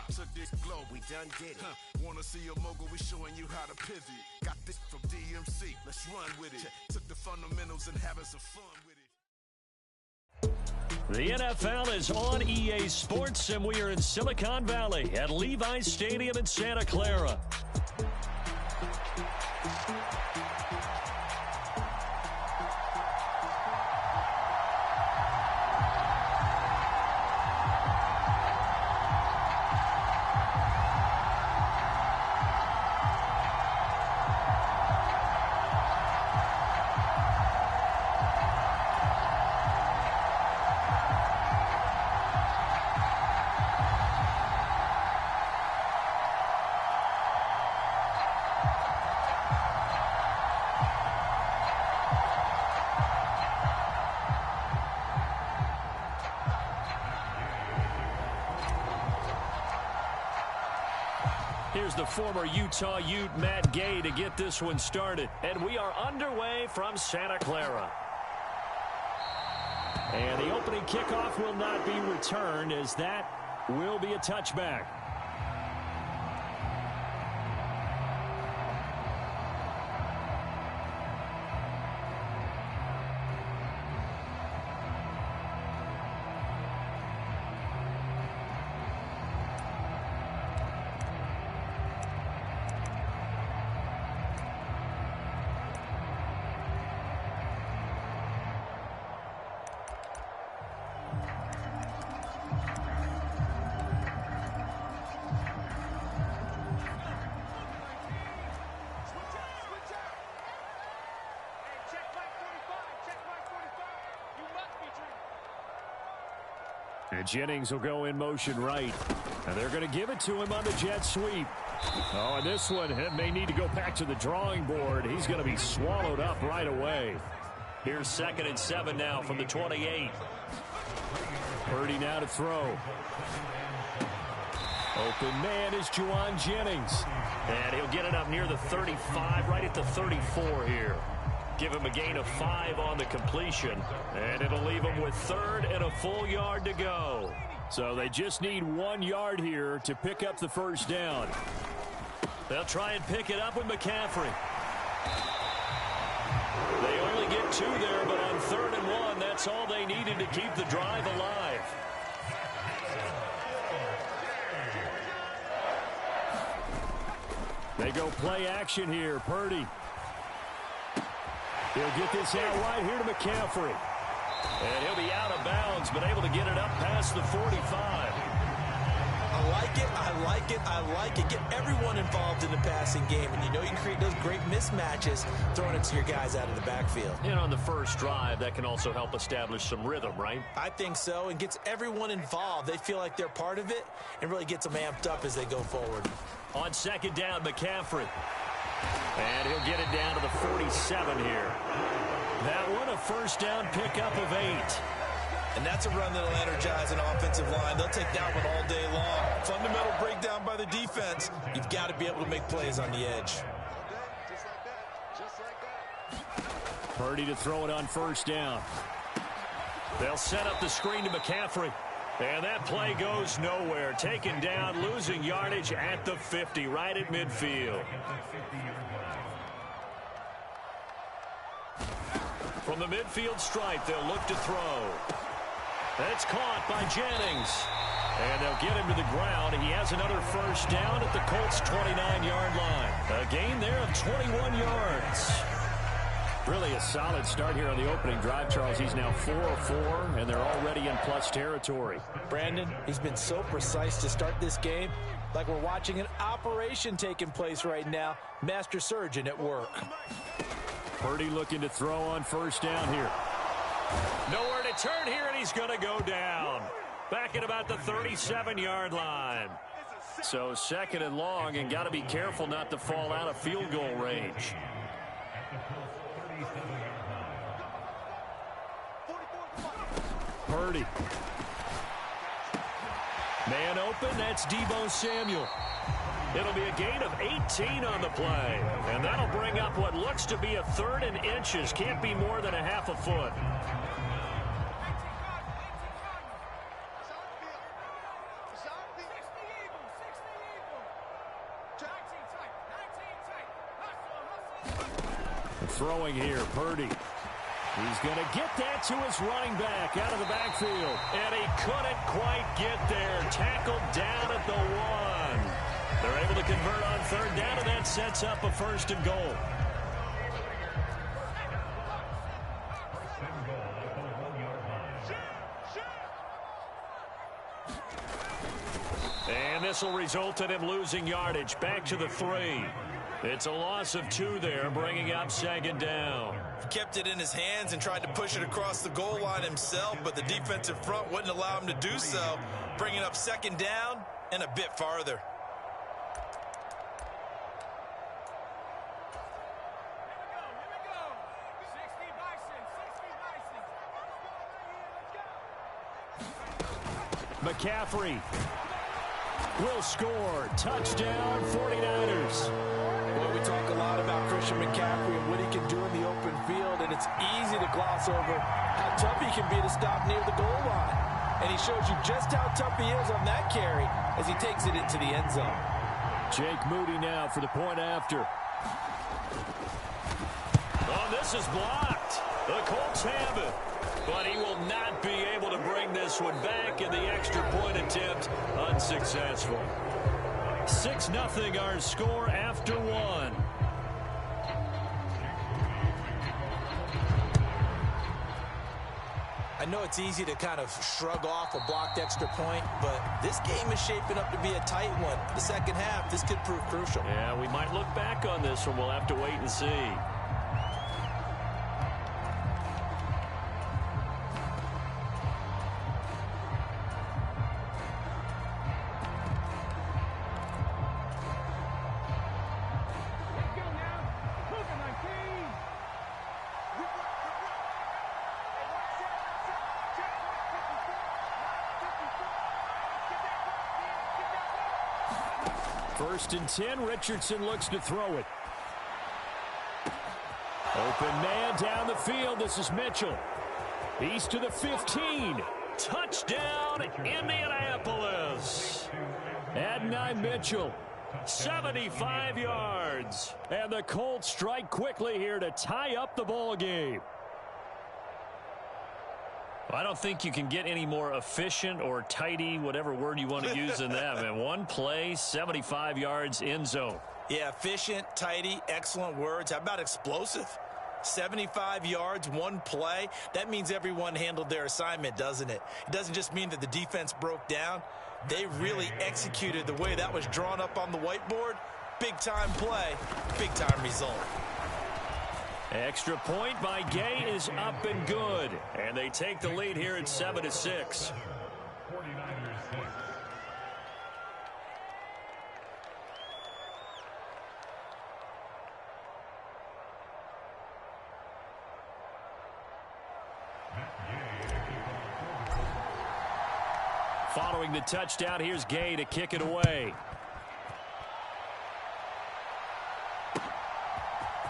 to this globe. We done did it. Wanna see a mogul? We showing you how to pivot. Got this from DMC. Let's run with it. Took the fundamentals and having some fun with it. The NFL is on EA Sports, and we are in Silicon Valley at Levi's Stadium in Santa Clara. Here's the former Utah Ute, Matt Gay, to get this one started. And we are underway from Santa Clara. And the opening kickoff will not be returned, as that will be a touchback. And Jennings will go in motion right. And they're going to give it to him on the jet sweep. Oh, and this one may need to go back to the drawing board. He's going to be swallowed up right away. Here's 2nd and 7 now from the 28. Purdy now to throw. Open man is Juwan Jennings. And he'll get it up near the 35, right at the 34 here. Give him a gain of 5 on the completion. And it'll leave him with 3rd and a full yard to go. So they just need 1 yard here to pick up the first down. They'll try and pick it up with McCaffrey. They only get 2 there, but on 3rd and 1, that's all they needed to keep the drive alive. They go play action here. Purdy. He'll get this out wide here to McCaffrey. And he'll be out of bounds, but able to get it up past the 45. I like it, I like it, I like it. Get everyone involved in the passing game, and you know you can create those great mismatches throwing it to your guys out of the backfield. And on the first drive, that can also help establish some rhythm, right? I think so, and gets everyone involved. They feel like they're part of it, and really gets them amped up as they go forward. On 2nd down, McCaffrey. And he'll get it down to the 47 here. That one, a first down pickup of 8. And that's a run that'll energize an offensive line. They'll take that one all day long. Fundamental breakdown by the defense. You've got to be able to make plays on the edge. Purdy to throw it on first down. They'll set up the screen to McCaffrey. And that play goes nowhere. Taken down, losing yardage at the 50, right at midfield. From the midfield stripe, they'll look to throw. That's caught by Jennings. And they'll get him to the ground. He has another first down at the Colts' 29-yard line. A gain there of 21 yards. Really a solid start here on the opening drive, Charles. He's now 4 of 4, and they're already in plus territory. Brandon, he's been so precise to start this game, like we're watching an operation taking place right now. Master surgeon at work. Purdy looking to throw on first down here. Nowhere to turn here, and he's going to go down. Back at about the 37-yard line. So 2nd and long, and got to be careful not to fall out of field goal range. Purdy. Man open, that's Deebo Samuel. It'll be a gain of 18 on the play. And that'll bring up what looks to be a 3rd and inches. Can't be more than a half a foot. Throwing here, Purdy. He's going to get that to his running back out of the backfield. And he couldn't quite get there. Tackled down at the 1. They're able to convert on third down, and that sets up a 1st and goal. And this will result in him losing yardage. Back to the 3. It's a loss of 2 there, bringing up 2nd down. He kept it in his hands and tried to push it across the goal line himself, but the defensive front wouldn't allow him to do so, bringing up 2nd down and a bit farther. McCaffrey will score. Touchdown, 49ers. Well, we talk a lot about Christian McCaffrey and what he can do in the open field, and it's easy to gloss over how tough he can be to stop near the goal line. And he shows you just how tough he is on that carry as he takes it into the end zone. Jake Moody now for the point after. Oh, this is blocked. The Colts have it. But he will not be able to bring this one back, in the extra point attempt unsuccessful. 6-0 our score after 1. I know it's easy to kind of shrug off a blocked extra point, but this game is shaping up to be a tight one. The second half, this could prove crucial. Yeah, we might look back on this one. We'll have to wait and see. First and 10, Richardson looks to throw it. Open man down the field. This is Mitchell. He's to the 15. Touchdown, Indianapolis. Adonai Mitchell, 75 yards. And the Colts strike quickly here to tie up the ball game. I don't think you can get any more efficient or tidy, whatever word you want to use in that. Man, one play, 75 yards, end zone. Yeah, efficient, tidy, excellent words. How about explosive? 75 yards, one play. That means everyone handled their assignment, doesn't it? It doesn't just mean that the defense broke down. They really executed the way that was drawn up on the whiteboard. Big-time play, big-time result. Extra point by Gay is up and good. And they take the lead here at 7-6. Following the touchdown, here's Gay to kick it away.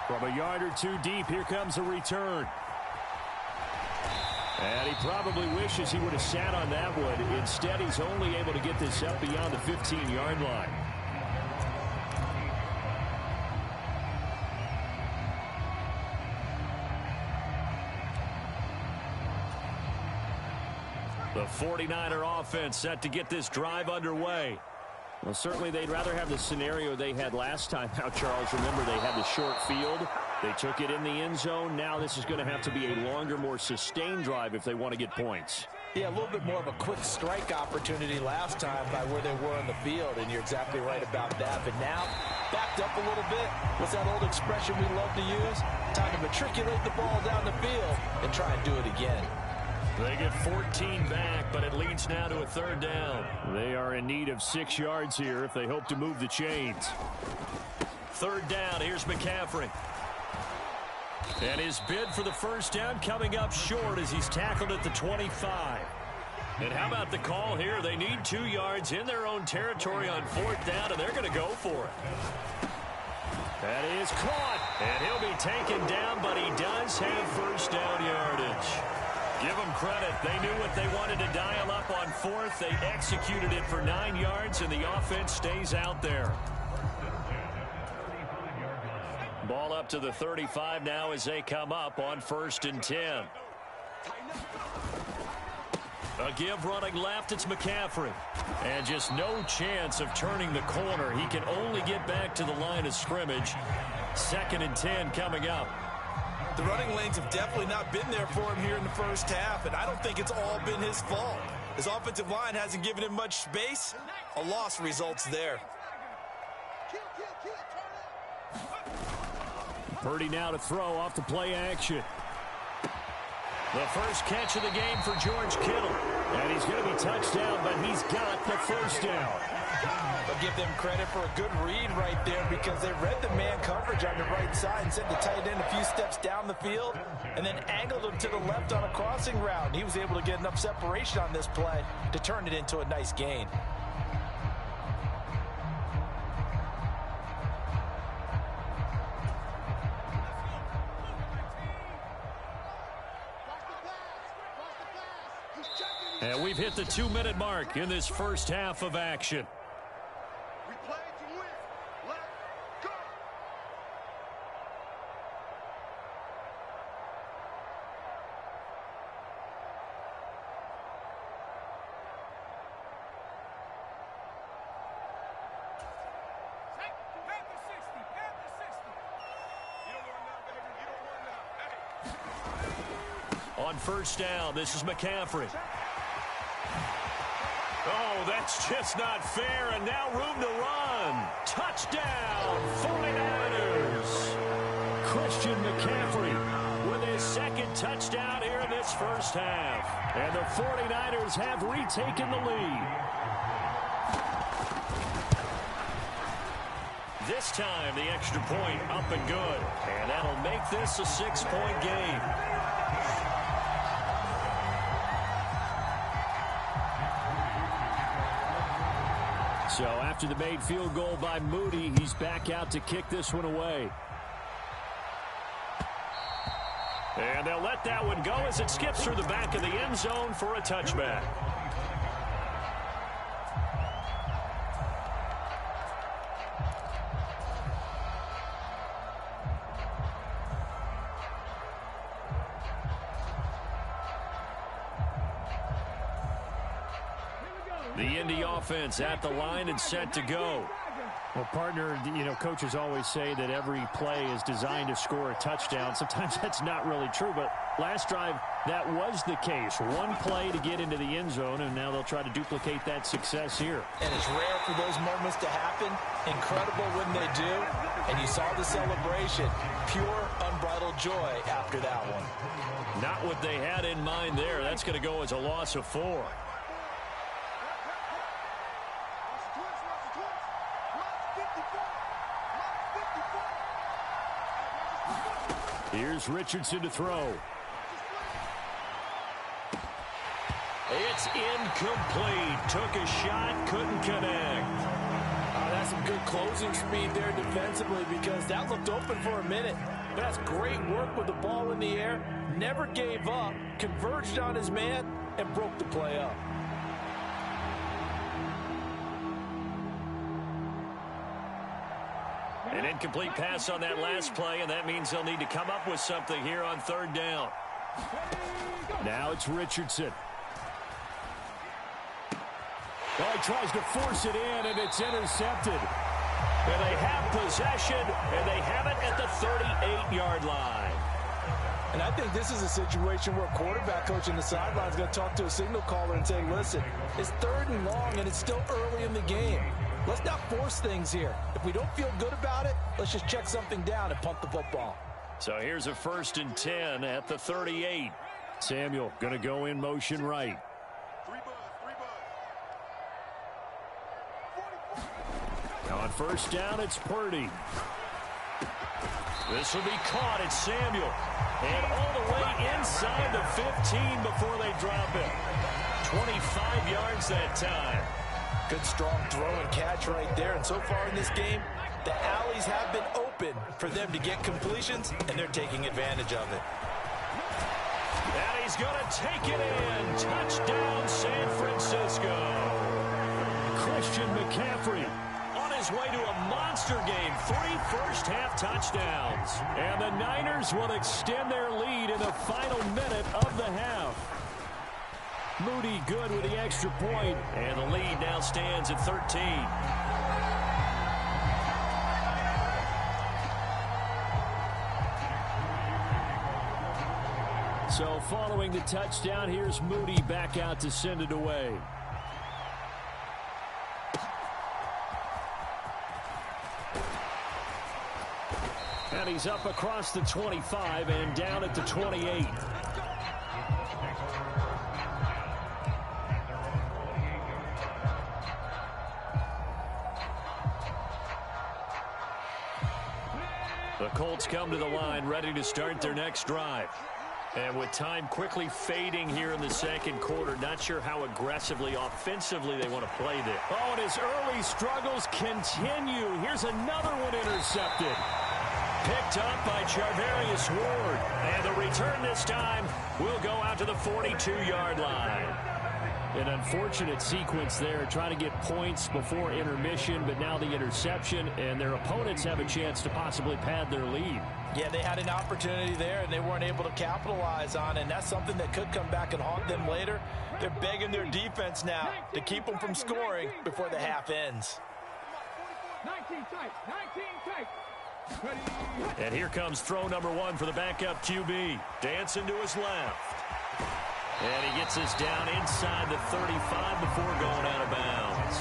From a yard or two deep, here comes a return. And he probably wishes he would have sat on that one. Instead, he's only able to get this up beyond the 15-yard line. The 49er offense set to get this drive underway. Well, certainly they'd rather have the scenario they had last time out, Charles. Remember, they had the short field. They took it in the end zone. Now this is going to have to be a longer, more sustained drive if they want to get points. Yeah, a little bit more of a quick strike opportunity last time by where they were on the field, and you're exactly right about that. But now, backed up a little bit. What's that old expression we love to use? Time to matriculate the ball down the field and try and do it again. They get 14 back, but it leads now to a third down. They are in need of 6 yards here if they hope to move the chains. Third down, here's McCaffrey. And his bid for the first down coming up short as he's tackled at the 25. And how about the call here? They need 2 yards in their own territory on fourth down, and they're going to go for it. That is caught, and he'll be taken down, but he does have first down yardage. Give them credit. They knew what they wanted to dial up on fourth. They executed it for 9 yards, and the offense stays out there. Ball up to the 35 now as they come up on 1st and 10. A give running left, it's McCaffrey. And just no chance of turning the corner. He can only get back to the line of scrimmage. 2nd and 10 coming up. The running lanes have definitely not been there for him here in the first half, and I don't think it's all been his fault. His offensive line hasn't given him much space. A loss results there. Purdy now to throw off the play action. The first catch of the game for George Kittle. And he's going to be touched down, but he's got the first down. I'll give them credit for a good read right there because they read the man coverage on the right side and sent the tight end a few steps down the field and then angled him to the left on a crossing route. He was able to get enough separation on this play to turn it into a nice gain. And we've hit the 2-minute mark in this first half of action. We play to win. Let's go. Panther 60. Panther 60. You don't want that, baby. You don't want that. Hey. On 1st down, this is McCaffrey. Oh, that's just not fair, and now room to run. Touchdown, 49ers. Christian McCaffrey with his 2nd touchdown here in this first half. And the 49ers have retaken the lead. This time, the extra point up and good. And that'll make this a 6-point game. So after the made field goal by Moody, he's back out to kick this one away. And they'll let that one go as it skips through the back of the end zone for a touchback. The Indy offense at the line and set to go. Well, partner, coaches always say that every play is designed to score a touchdown. Sometimes that's not really true, but last drive, that was the case. One play to get into the end zone, and now they'll try to duplicate that success here. And it's rare for those moments to happen. Incredible when they do. And you saw the celebration. Pure, unbridled joy after that one. Not what they had in mind there. That's going to go as a loss of 4. Here's Richardson to throw. It's incomplete. Took a shot, couldn't connect. That's some good closing speed there defensively because that looked open for a minute. But that's great work with the ball in the air. Never gave up, converged on his man, and broke the play up. An incomplete pass on that last play, and that means they'll need to come up with something here on 3rd down. Now it's Richardson. Well, he tries to force it in, and it's intercepted. And they have possession, and they have it at the 38-yard line. And I think this is a situation where a quarterback coach in the sideline is going to talk to a signal caller and say, listen, it's 3rd and long, and it's still early in the game. Let's not force things here. If we don't feel good about it, let's just check something down and punt the football. So here's a 1st and 10 at the 38. Samuel going to go in motion right. On 1st down, it's Purdy. This will be caught. It's Samuel. And all the way inside the 15 before they drop it. 25 yards that time. Good strong throw and catch right there. And so far in this game, the alleys have been open for them to get completions, and they're taking advantage of it. And he's going to take it in. Touchdown, San Francisco. Christian McCaffrey on his his way to a monster game. 3 first-half touchdowns. And the Niners will extend their lead in the final minute of the half. Moody good with the extra point, and the lead now stands at 13. So following the touchdown, here's Moody back out to send it away. And he's up across the 25 and down at the 28. The Colts come to the line, ready to start their next drive. And with time quickly fading here in the second quarter, not sure how aggressively, offensively they want to play this. Oh, and his early struggles continue. Here's another one intercepted. Picked up by Charvarius Ward. And the return this time will go out to the 42-yard line. An unfortunate sequence there, trying to get points before intermission, but now the interception, and their opponents have a chance to possibly pad their lead. Yeah, they had an opportunity there, and they weren't able to capitalize on it, and that's something that could come back and haunt them later. They're begging their defense now to keep them from scoring before the half ends. 19 tight. And here comes throw number 1 for the backup QB. Dancing to his left. And he gets this down inside the 35 before going out of bounds.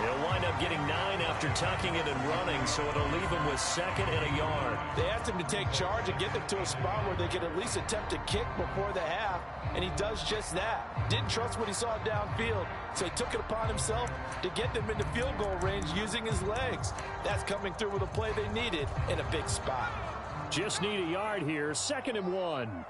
He'll wind up getting 9 after tucking it and running, so it'll leave him with 2nd and a yard. They asked him to take charge and get them to a spot where they could at least attempt to kick before the half, and he does just that. Didn't trust what he saw downfield, so he took it upon himself to get them into field goal range using his legs. That's coming through with a play they needed in a big spot. Just need a yard here, 2nd and 1.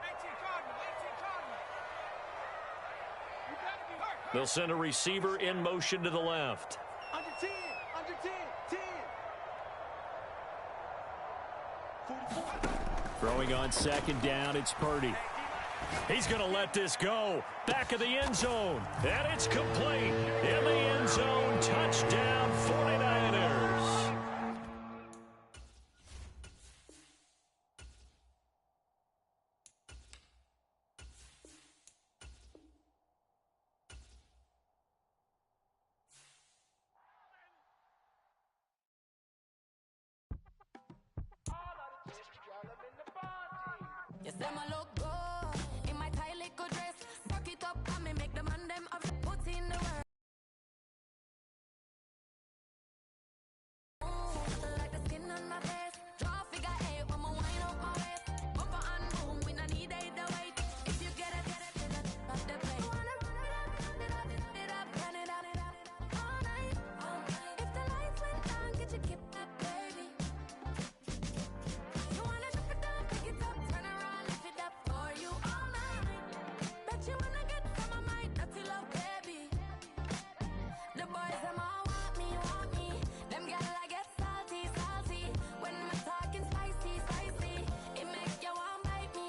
They'll send a receiver in motion to the left. Under 10, 10. Throwing on 2nd down, it's Purdy. He's going to let this go. Back of the end zone. And it's complete. In the end zone, touchdown 49ers. You say my look good in my tight little dress. Rock it up and me make the man them have put in the work. Like the skin on my face. Draw figure 8 when my wine up my waist. Bumper and boom, we not need the weight. If you get it, off the plate. Wanna run it up, run it up, all night. If the lights went down, get your kip up, baby. You wanna drop it down, pick it up, turn around, lift it up for you all night. Bet you wanna get some of my dirty love, baby. The boys them all want me. Them gyal I get salty. When I'm talking spicy. It make you want bite me.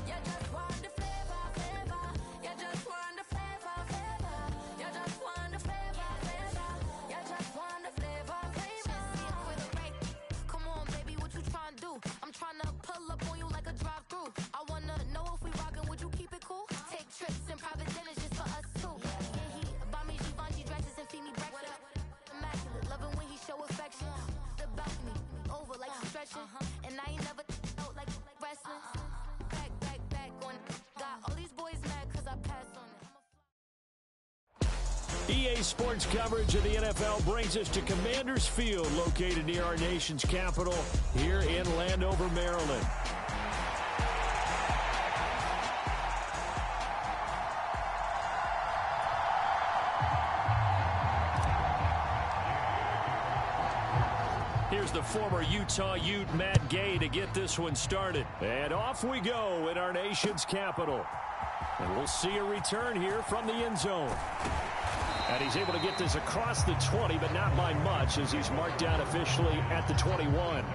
You just want the flavor. You just want the flavor. You just want the flavor. You just want the flavor. With a break. Come on, baby, what you tryna do? I'm tryna pull up on you like a drive-through. I wanna know if we rockin', would you keep it cool? Take trips and private dinners just for us two. Yeah, he buy me Givenchy dresses and feed me breakfast. Immaculate, loving when he show affection. The balcony, over like he's stretching. And I ain't never out like wrestling. Back on it. Got all these boys mad cause I passed on it. EA Sports coverage of the NFL brings us to Commanders Field, located near our nation's capital, here in Landover, Maryland. Here's the former Utah Ute, Matt Gay, to get this one started. And off we go in our nation's capital. And we'll see a return here from the end zone. And he's able to get this across the 20, but not by much, as he's marked down officially at the 21.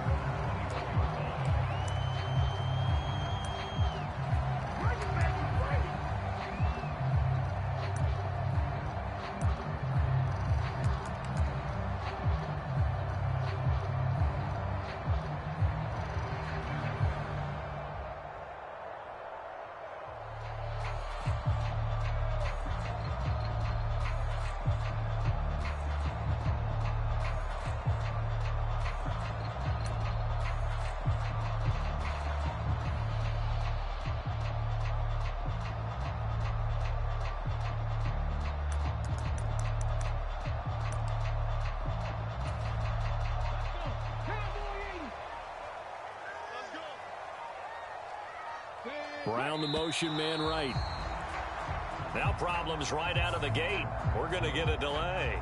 Brown the motion man right. Now problems right out of the gate. We're going to get a delay.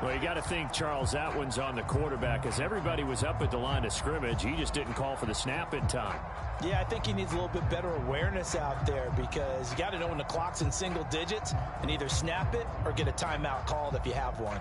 Well, you got to think, Charles, that one's on the quarterback as everybody was up at the line of scrimmage. He just didn't call for the snap in time. Yeah, I think he needs a little bit better awareness out there because you got to know when the clock's in single digits and either snap it or get a timeout called if you have one.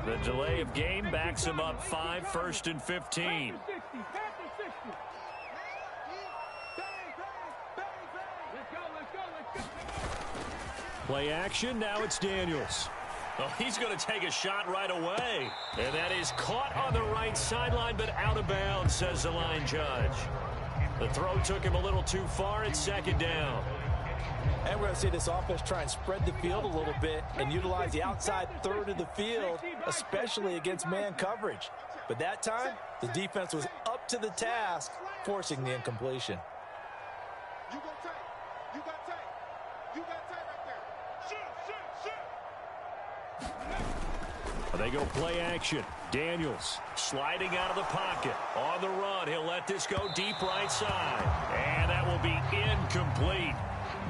The delay of game backs him up 5, 1st and 15. Play action, now it's Daniels. Oh, he's going to take a shot right away. And that is caught on the right sideline, but out of bounds, says the line judge. The throw took him a little too far. It's 2nd down. And we're going to see this offense try and spread the field a little bit and utilize the outside third of the field, especially against man coverage. But that time, the defense was up to the task, forcing the incompletion. You got tight. You got tight. You got tight right there. Shoot. They go play action. Daniels. Sliding out of the pocket. On the run, he'll let this go deep right side. And that will be incomplete.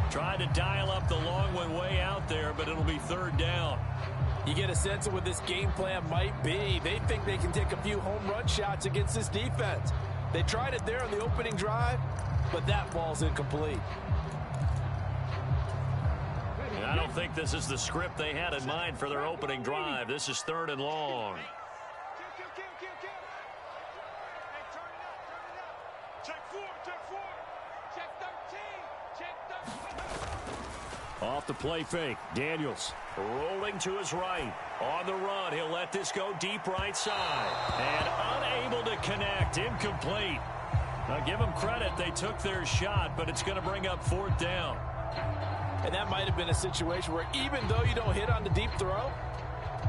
Tried to dial up the long one way out there, but it'll be 3rd down. You get a sense of what this game plan might be. They think they can take a few home run shots against this defense. They tried it there on the opening drive, but that ball's incomplete. I don't think this is the script they had in mind for their opening drive. This is 3rd and long. Kill. Hey, turn it up. Check 4. Check 13. Check 13. Off the play fake. Daniels. Rolling to his right. On the run, he'll let this go deep right side. And unable to connect. Incomplete. Now give them credit. They took their shot, but it's going to bring up 4th down. And that might have been a situation where even though you don't hit on the deep throw,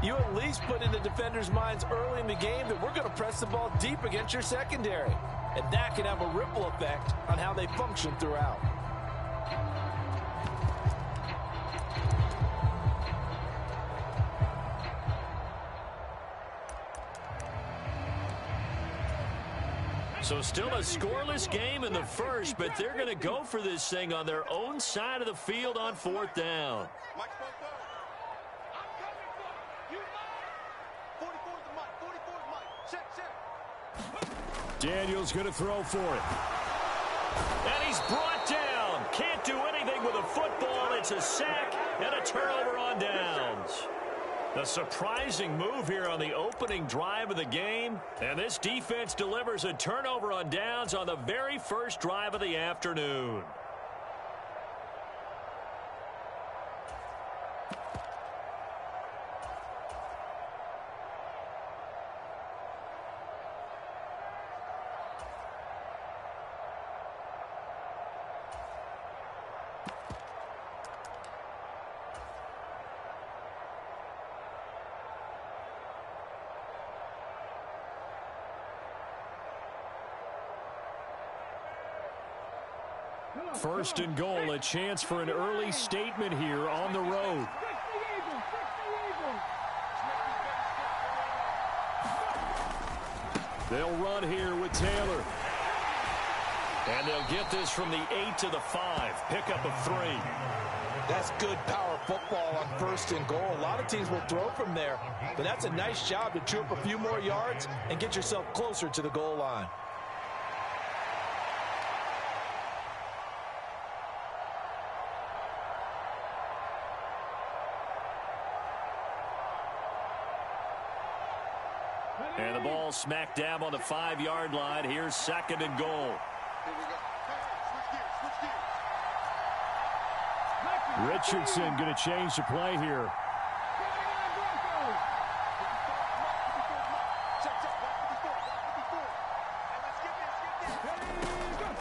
you at least put in the defenders' minds early in the game that we're going to press the ball deep against your secondary. And that can have a ripple effect on how they function throughout. So still a scoreless game in the first, but they're going to go for this thing on their own side of the field on 4th down. Mike spoke forward. I'm coming for you. You Mike. 44 is the Mike. 44 is Mike. Check. Daniels going to throw for it. And he's brought down. Can't do anything with a football. It's a sack and a turnover on downs. A surprising move here on the opening drive of the game. And this defense delivers a turnover on downs on the very first drive of the afternoon. First and goal, a chance for an early statement here on the road. They'll run here with Taylor. And they'll get this from the 8 to the 5. Pickup of 3. That's good power football on 1st and goal. A lot of teams will throw from there, but that's a nice job to chew up a few more yards and get yourself closer to the goal line. And the ball smack dab on the 5-yard line. Here's 2nd and goal. Here we go. Switch gears. Richardson going to change the play here.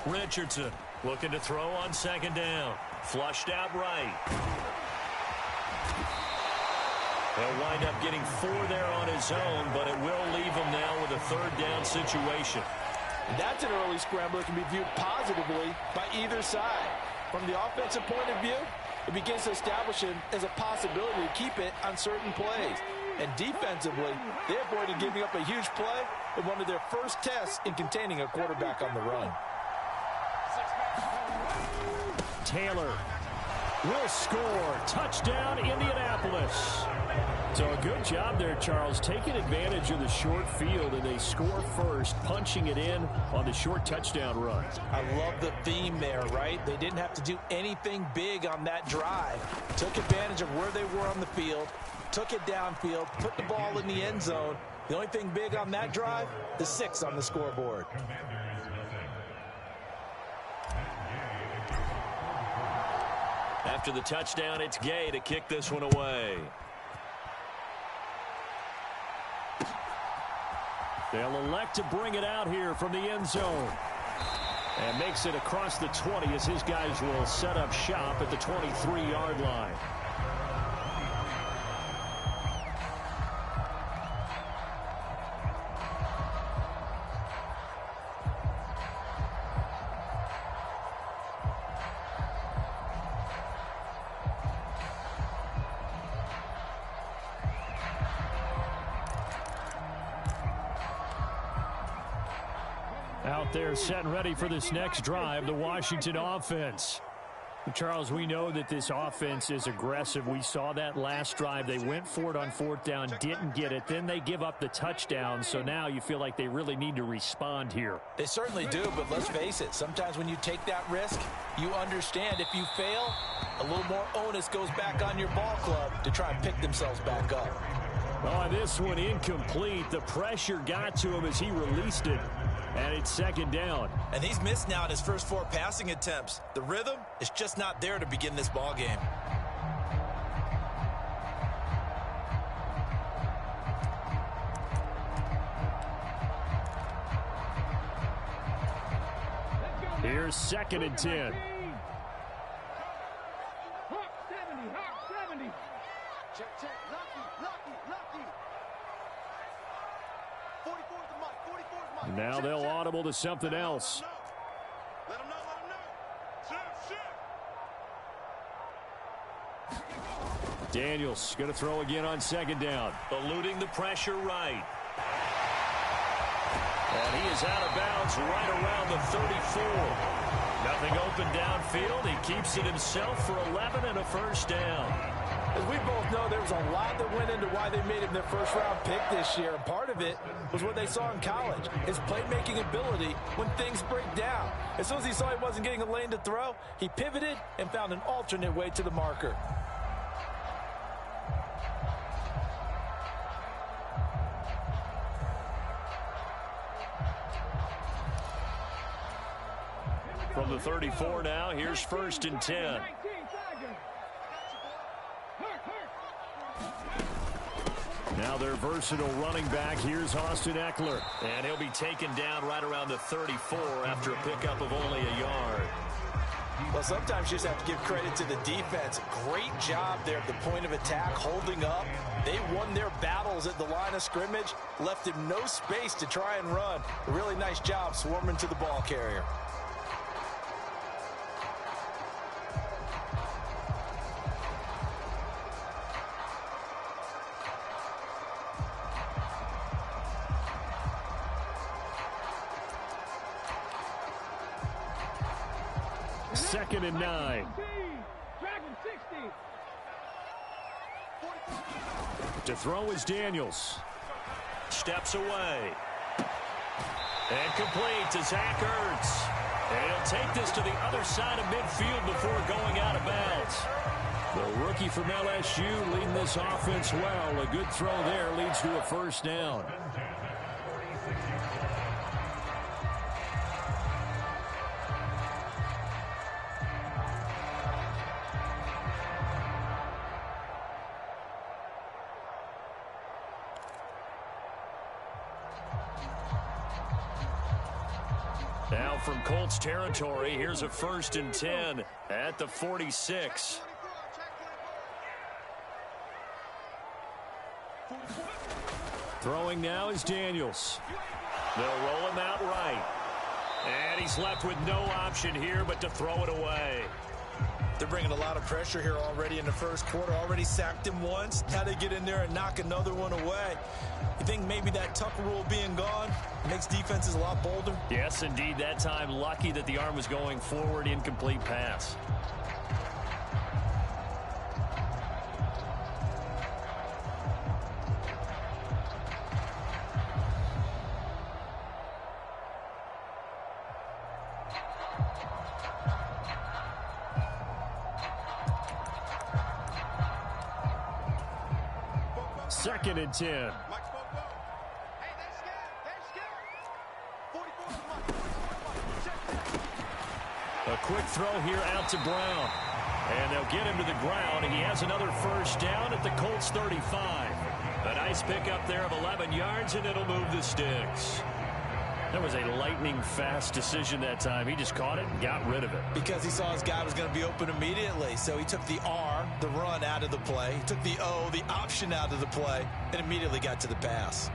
Richardson looking to throw on 2nd down. Flushed out right. He'll wind up getting 4 there on his own, but it will leave him now with a 3rd down situation. And that's an early scramble that can be viewed positively by either side. From the offensive point of view, it begins to establish it as a possibility to keep it on certain plays. And defensively, they avoided giving up a huge play in one of their first tests in containing a quarterback on the run. Taylor will score. Touchdown, Indianapolis. So a good job there, Charles, taking advantage of the short field, and they score first, punching it in on the short touchdown run. I love the theme there, right? They didn't have to do anything big on that drive. Took advantage of where they were on the field, took it downfield, put the ball in the end zone. The only thing big on that drive, the 6 on the scoreboard. After the touchdown, it's Gay to kick this one away. They'll elect to bring it out here from the end zone. And makes it across the 20 as his guys will set up shop at the 23-yard line. Out there set and ready for this next drive, the Washington offense. Charles, we know that this offense is aggressive. We saw that last drive. They went for it on 4th down, didn't get it. Then they give up the touchdown. So now you feel like they really need to respond here. They certainly do, but let's face it. Sometimes when you take that risk, you understand if you fail, a little more onus goes back on your ball club to try and pick themselves back up. Oh, this one incomplete. The pressure got to him as he released it. And it's 2nd down. And he's missed now in his first 4 passing attempts. The rhythm is just not there to begin this ball game. Here's 2nd and 10. Check, check. Lucky. 44 the mic. 44 the mic. Now they'll audible to something else. Let him know. Daniels going to throw again on 2nd down. Eluding the pressure right. And he is out of bounds right around the 34. Nothing open downfield. He keeps it himself for 11 and a first down. As we both know, there was a lot that went into why they made him their first-round pick this year. And part of it was what they saw in college, his playmaking ability when things break down. As soon as he saw he wasn't getting a lane to throw, he pivoted and found an alternate way to the marker. From the 34 now, here's 1st and 10. Now their versatile running back. Here's Austin Eckler. And he'll be taken down right around the 34 after a pickup of only a yard. Well, sometimes you just have to give credit to the defense. Great job there at the point of attack, holding up. They won their battles at the line of scrimmage, left him no space to try and run. A really nice job swarming to the ball carrier. Second and 9. To throw is Daniels. Steps away. And complete to Zach Ertz. And he'll take this to the other side of midfield before going out of bounds. The rookie from LSU leading this offense well. A good throw there leads to a first down. Now from Colts territory, here's a 1st and 10 at the 46. Throwing now is Daniels. They'll roll him out right. And he's left with no option here but to throw it away. They're bringing a lot of pressure here already in the first quarter. Already sacked him once. Now they get in there and knock another one away. You think maybe that Tucker rule being gone makes defenses a lot bolder? Yes, indeed. That time, lucky that the arm was going forward. Incomplete pass. Second and 10. Hey, they're scared. They're scared. 44 to Mike. 44 to Mike. Check. A quick throw here out to Brown. And they'll get him to the ground. He has another first down at the Colts 35. A nice pickup there of 11 yards, and it'll move the sticks. That was a lightning-fast decision that time. He just caught it and got rid of it. Because he saw his guy was going to be open immediately. So he took the R, the run, out of the play. He took the O, the option, out of the play, and immediately got to the pass.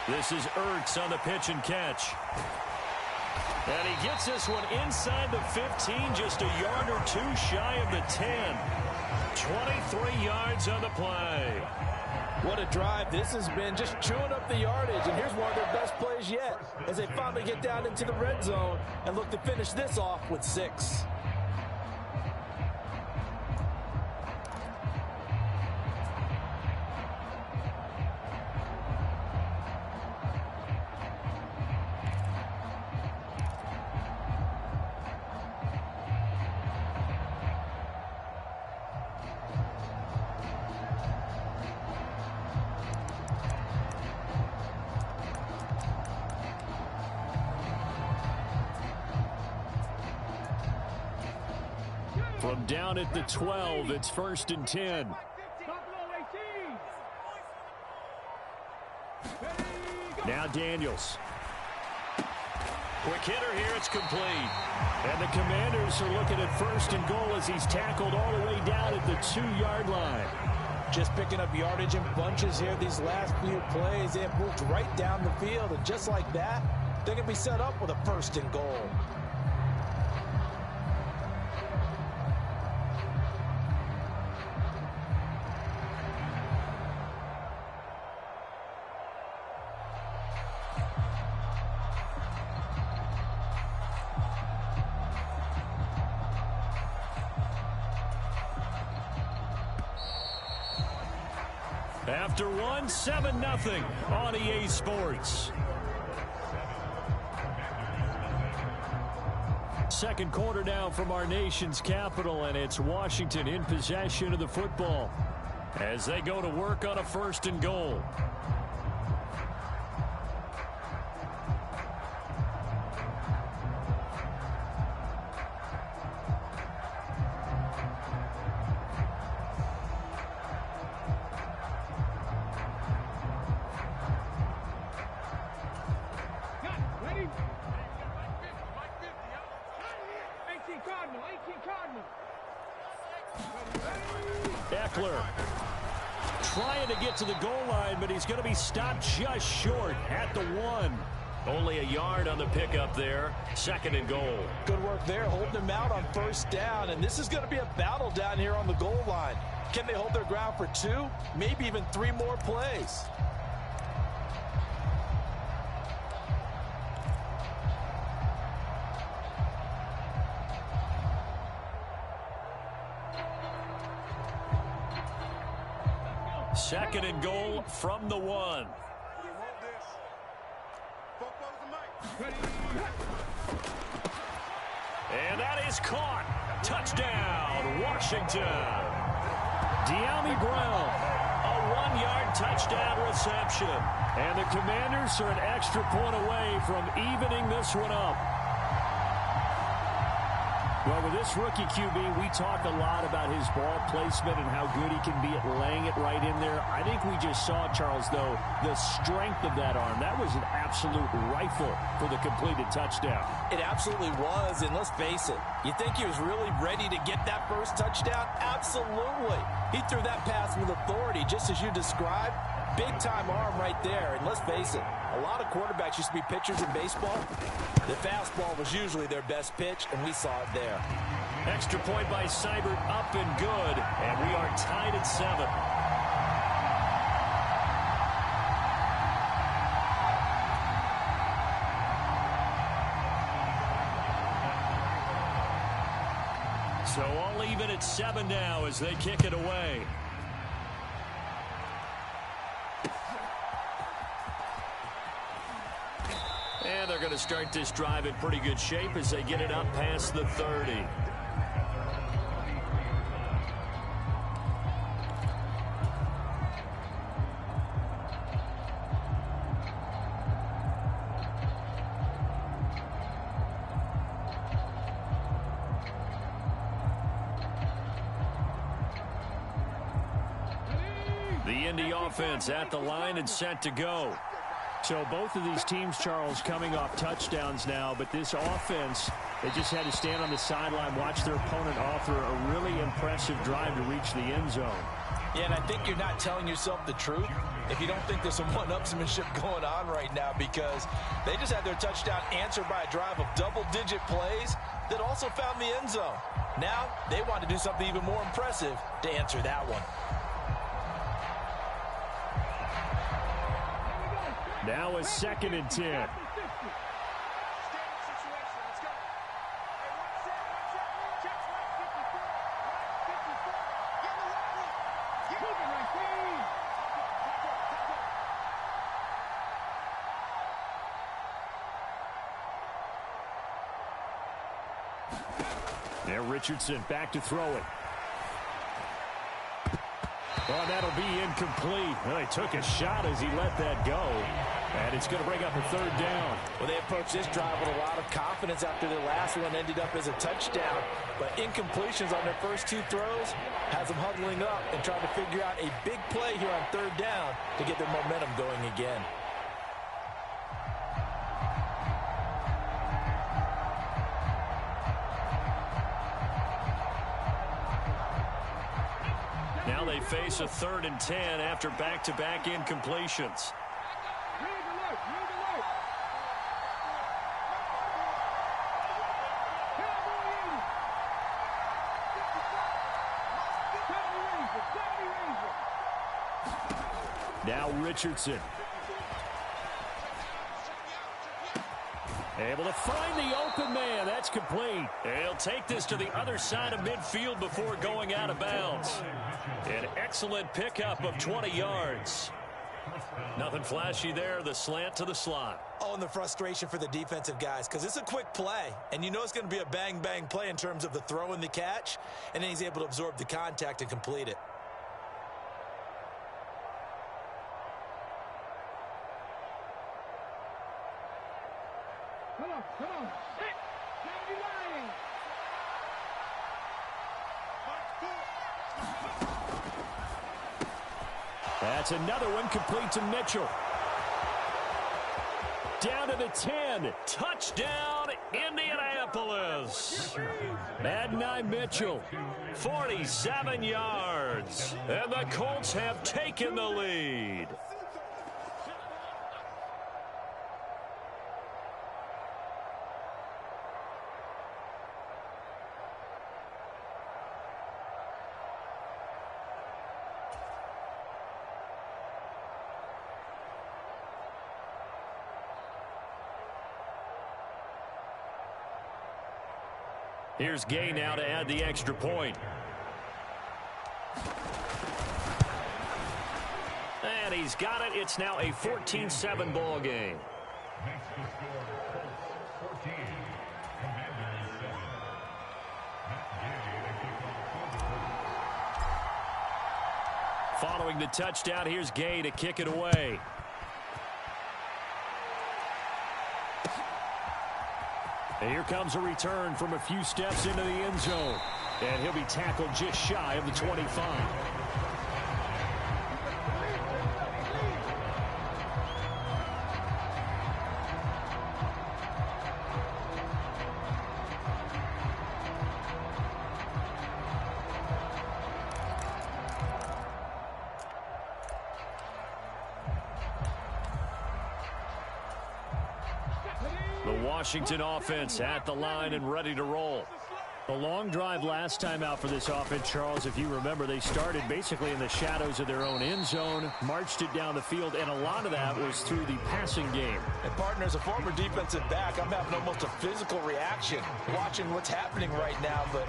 This is Ertz on the pitch and catch. And he gets this one inside the 15, just a yard or two shy of the 10. 23 yards on the play. What a drive. This has been just chewing up the yardage. And here's one of their best plays yet as they finally get down into the red zone and look to finish this off with 6. From down at the 12, it's 1st and 10. Now Daniels. Quick hitter here, it's complete. And the Commanders are looking at 1st and goal as he's tackled all the way down at the 2-yard line. Just picking up yardage in bunches here these last few plays. They have moved right down the field, and just like that, they're going to be set up with a 1st and goal. After one, 7-0 on EA Sports. Second quarter now from our nation's capital, and it's Washington in possession of the football as they go to work on a 1st and goal. Eckler trying to get to the goal line, but he's going to be stopped just short at the 1. Only a yard on the pickup there. 2nd and goal. Good work there, holding them out on 1st down, and this is going to be a battle down here on the goal line. Can they hold their ground for 2, maybe even 3 more plays? Second and goal from the 1. And that is caught. Touchdown, Washington. De'Ami Brown. A 1-yard touchdown reception. And the Commanders are an extra point away from evening this one up. Well, with this rookie QB, we talk a lot about his ball placement and how good he can be at laying it right in there. I think we just saw, Charles, though, the strength of that arm. That was an absolute rifle for the completed touchdown. It absolutely was, and let's face it, you think he was really ready to get that first touchdown? Absolutely. He threw that pass with authority, just as you described. Big-time arm right there, and let's face it, a lot of quarterbacks used to be pitchers in baseball. The fastball was usually their best pitch, and we saw it there. Extra point by Seibert, up and good, and we are tied at 7. So all even at 7 now as they kick it away. And they're going to start this drive in pretty good shape as they get it up past the 30. The Indy offense at the line and set to go. So both of these teams, Charles, coming off touchdowns now, but this offense, they just had to stand on the sideline, watch their opponent offer a really impressive drive to reach the end zone. Yeah, and I think you're not telling yourself the truth if you don't think there's some one-upsmanship going on right now, because they just had their touchdown answered by a drive of double-digit plays that also found the end zone. Now they want to do something even more impressive to answer that one. Now a 2nd and 10. There, Richardson back to throw it. Oh, that'll be incomplete. Well, he took a shot as he let that go. And it's going to bring up a 3rd down. Well, they approached this drive with a lot of confidence after their last one ended up as a touchdown. But incompletions on their first 2 throws has them huddling up and trying to figure out a big play here on 3rd down to get their momentum going again. Now they face a 3rd and 10 after back-to-back incompletions. Now Richardson. Able to find the open man. That's complete. He'll take this to the other side of midfield before going out of bounds. An excellent pickup of 20 yards. Nothing flashy there. The slant to the slot. Oh, and the frustration for the defensive guys, because it's a quick play, and you know it's going to be a bang-bang play in terms of the throw and the catch, and then he's able to absorb the contact and complete it. Come on. Hit. Now you lying. That's another one complete to Mitchell. Down to the 10. Touchdown, Indianapolis. Adonai Mitchell. 47 yards. And the Colts have taken the lead. Here's Gay now to add the extra point. And he's got it. It's now a 14-7 ball game. Following the touchdown, here's Gay to kick it away. And here comes a return from a few steps into the end zone. And he'll be tackled just shy of the 25. The Washington offense at the line and ready to roll. A long drive last time out for this offense, Charles. If you remember, they started basically in the shadows of their own end zone, marched it down the field, and a lot of that was through the passing game. And partner, as a former defensive back, I'm having almost a physical reaction watching what's happening right now. But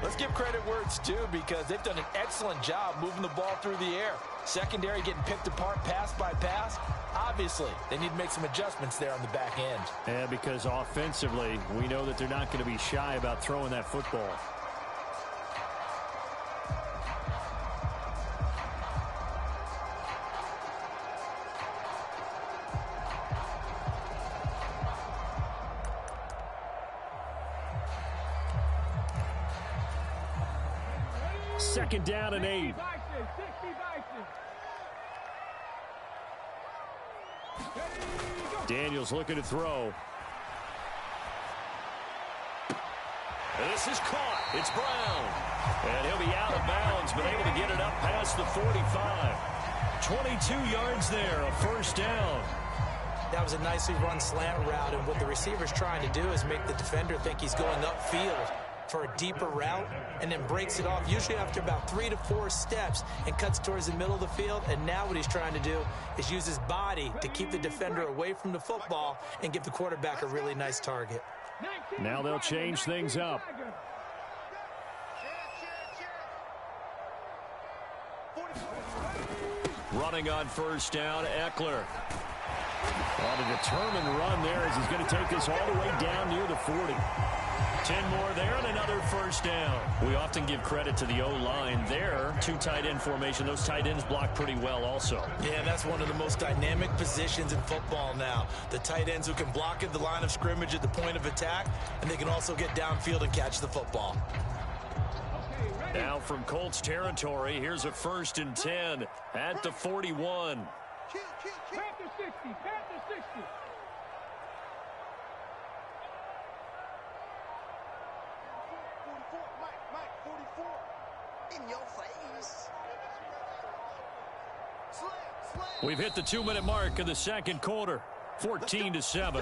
let's give credit where it's due, because they've done an excellent job moving the ball through the air. Secondary getting picked apart pass by pass. Obviously, they need to make some adjustments there on the back end. Yeah, because offensively, we know that they're not going to be shy about throwing that football. Second down and 8. Daniels looking to throw. And this is caught. It's Brown. And he'll be out of bounds, but able to get it up past the 45. 22 yards there, a first down. That was a nicely run slant route, and what the receiver's trying to do is make the defender think he's going upfield for a deeper route, and then breaks it off, usually after about 3 to 4 steps, and cuts towards the middle of the field. And now what he's trying to do is use his body to keep the defender away from the football and give the quarterback a really nice target. Now they'll change things up. Running on first down, Eckler. On a determined run there as he's going to take this all the way down near the 40. 10 more there and another first down. We often give credit to the O-line there. 2 tight end formation. Those tight ends block pretty well also. Yeah, that's one of the most dynamic positions in football now. The tight ends who can block at the line of scrimmage at the point of attack, and they can also get downfield and catch the football. Now from Colts territory, here's a 1st and 10 at the 41. Panther 60, Panther 60. We've hit the 2-minute mark of the second quarter. 14-7.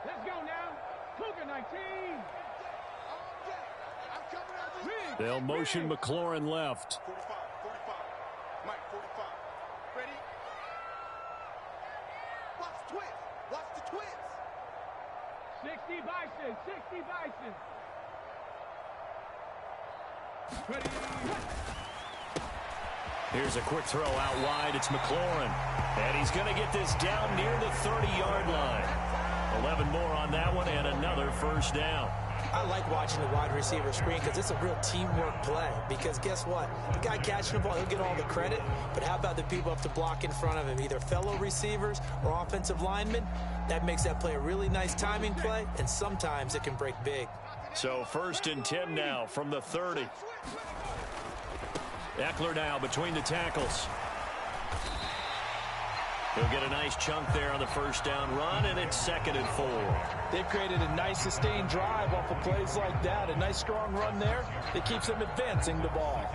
Let's go now. Cougar 19. They'll motion McLaurin left. 45. Mike, 45. Ready? Watch the twins. Watch the twins. 60 Bison. 60 Bison. Ready? Here's a quick throw out wide. It's McLaurin. And he's going to get this down near the 30-yard line. 11 more on that one and another first down. I like watching the wide receiver screen because it's a real teamwork play. Because guess what? The guy catching the ball, he'll get all the credit. But how about the people up to block in front of him, either fellow receivers or offensive linemen? That makes that play a really nice timing play, and sometimes it can break big. So 1st and 10 now from the 30. Eckler now between the tackles. He'll get a nice chunk there on the first down run, and it's 2nd and 4. They've created a nice sustained drive off of plays like that. A nice strong run there that keeps them advancing the ball.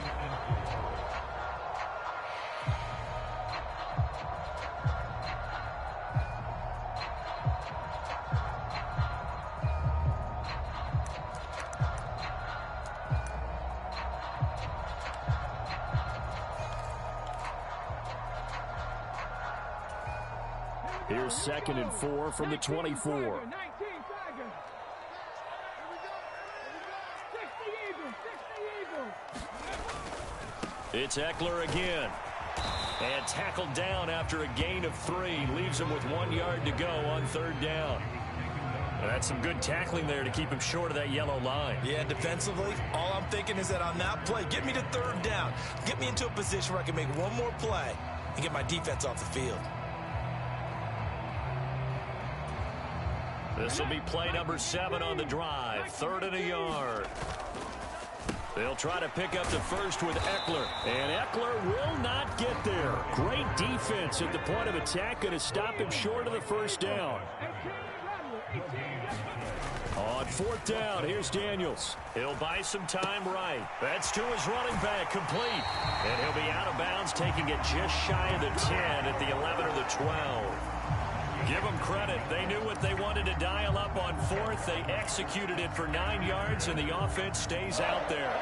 Here's 2nd and 4 from the 24. 19 Tiger. Here we go. 60 Eagles. 60 Eagles. It's Eckler again. And tackled down after a gain of 3. Leaves him with 1 yard to go on 3rd down. That's some good tackling there to keep him short of that yellow line. Yeah, defensively, all I'm thinking is that on that play, get me to third down. Get me into a position where I can make one more play and get my defense off the field. This will be play number 7 on the drive. 3rd and a yard. They'll try to pick up the first with Eckler. And Eckler will not get there. Great defense at the point of attack. Going to stop him short of the first down. On 4th down, here's Daniels. He'll buy some time right. That's to his running back, complete. And he'll be out of bounds, taking it just shy of the 10 at the 11 or the 12. Give them credit. They knew what they wanted to dial up on 4th. They executed it for 9 yards, and the offense stays out there.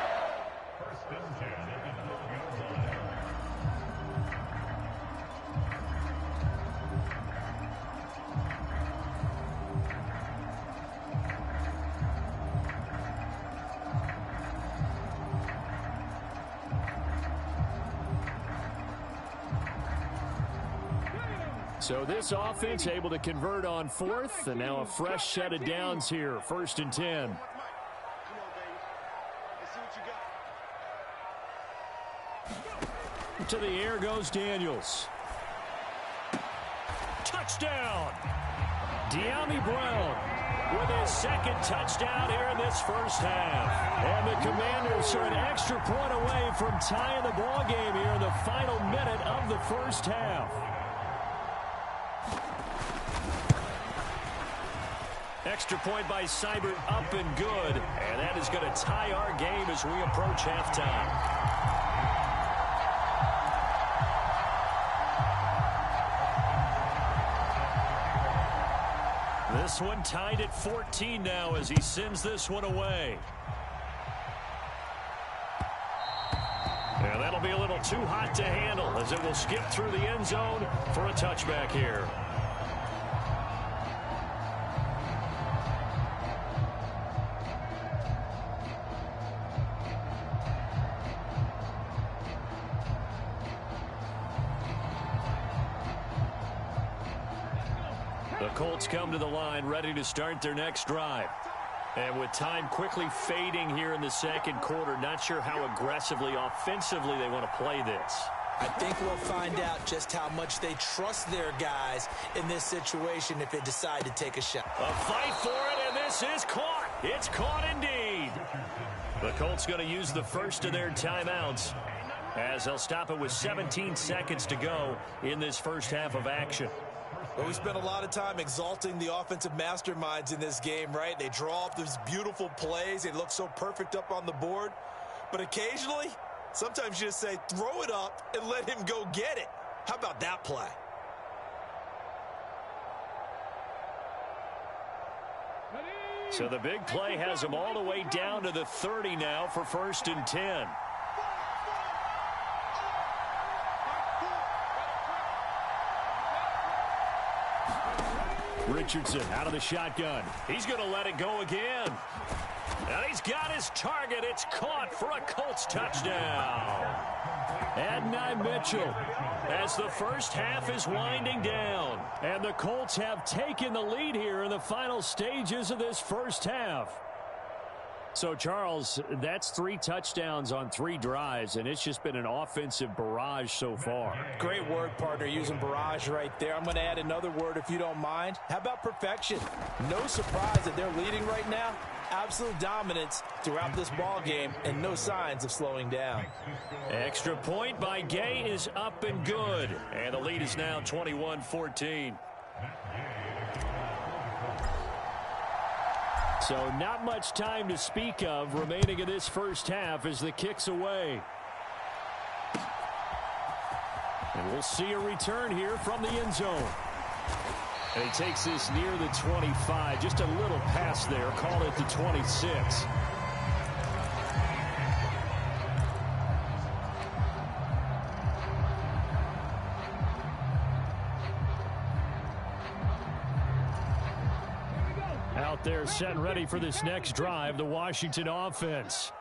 So this offense able to convert on 4th, and now a fresh set of downs here. 1st and 10. To the air goes Daniels. Touchdown! De'Ami Brown with his 2nd touchdown here in this first half. And the Commanders are an extra point away from tying the ball game here in the final minute of the first half. Extra point by Seibert, up and good. And that is going to tie our game as we approach halftime. This one tied at 14 now as he sends this one away. And that'll be a little too hot to handle as it will skip through the end zone for a touchback here. The Colts come to the line ready to start their next drive. And with time quickly fading here in the second quarter, not sure how aggressively, offensively they want to play this. I think we'll find out just how much they trust their guys in this situation if they decide to take a shot. A fight for it, and this is caught. It's caught indeed. The Colts going to use the first of their timeouts as they'll stop it with 17 seconds to go in this first half of action. Well, we spent a lot of time exalting the offensive masterminds in this game, right? They draw up these beautiful plays. They look so perfect up on the board. But occasionally, sometimes you just say, throw it up and let him go get it. How about that play? So the big play has them all the way down to the 30 now for 1st and 10. Richardson out of the shotgun. He's going to let it go again. And he's got his target. It's caught for a Colts touchdown. Adonai Mitchell as the first half is winding down. And the Colts have taken the lead here in the final stages of this first half. So, Charles, that's 3 touchdowns on 3 drives, and it's just been an offensive barrage so far. Great word, partner, using barrage right there. I'm going to add another word if you don't mind. How about perfection? No surprise that they're leading right now. Absolute dominance throughout this ball game and no signs of slowing down. Extra point by Gay is up and good. And the lead is now 21-14. So not much time to speak of remaining in this first half as the kick's away. And we'll see a return here from the end zone. And he takes this near the 25. Just a little pass there. Call it the 26. Out there set and ready for this next drive, the Washington offense.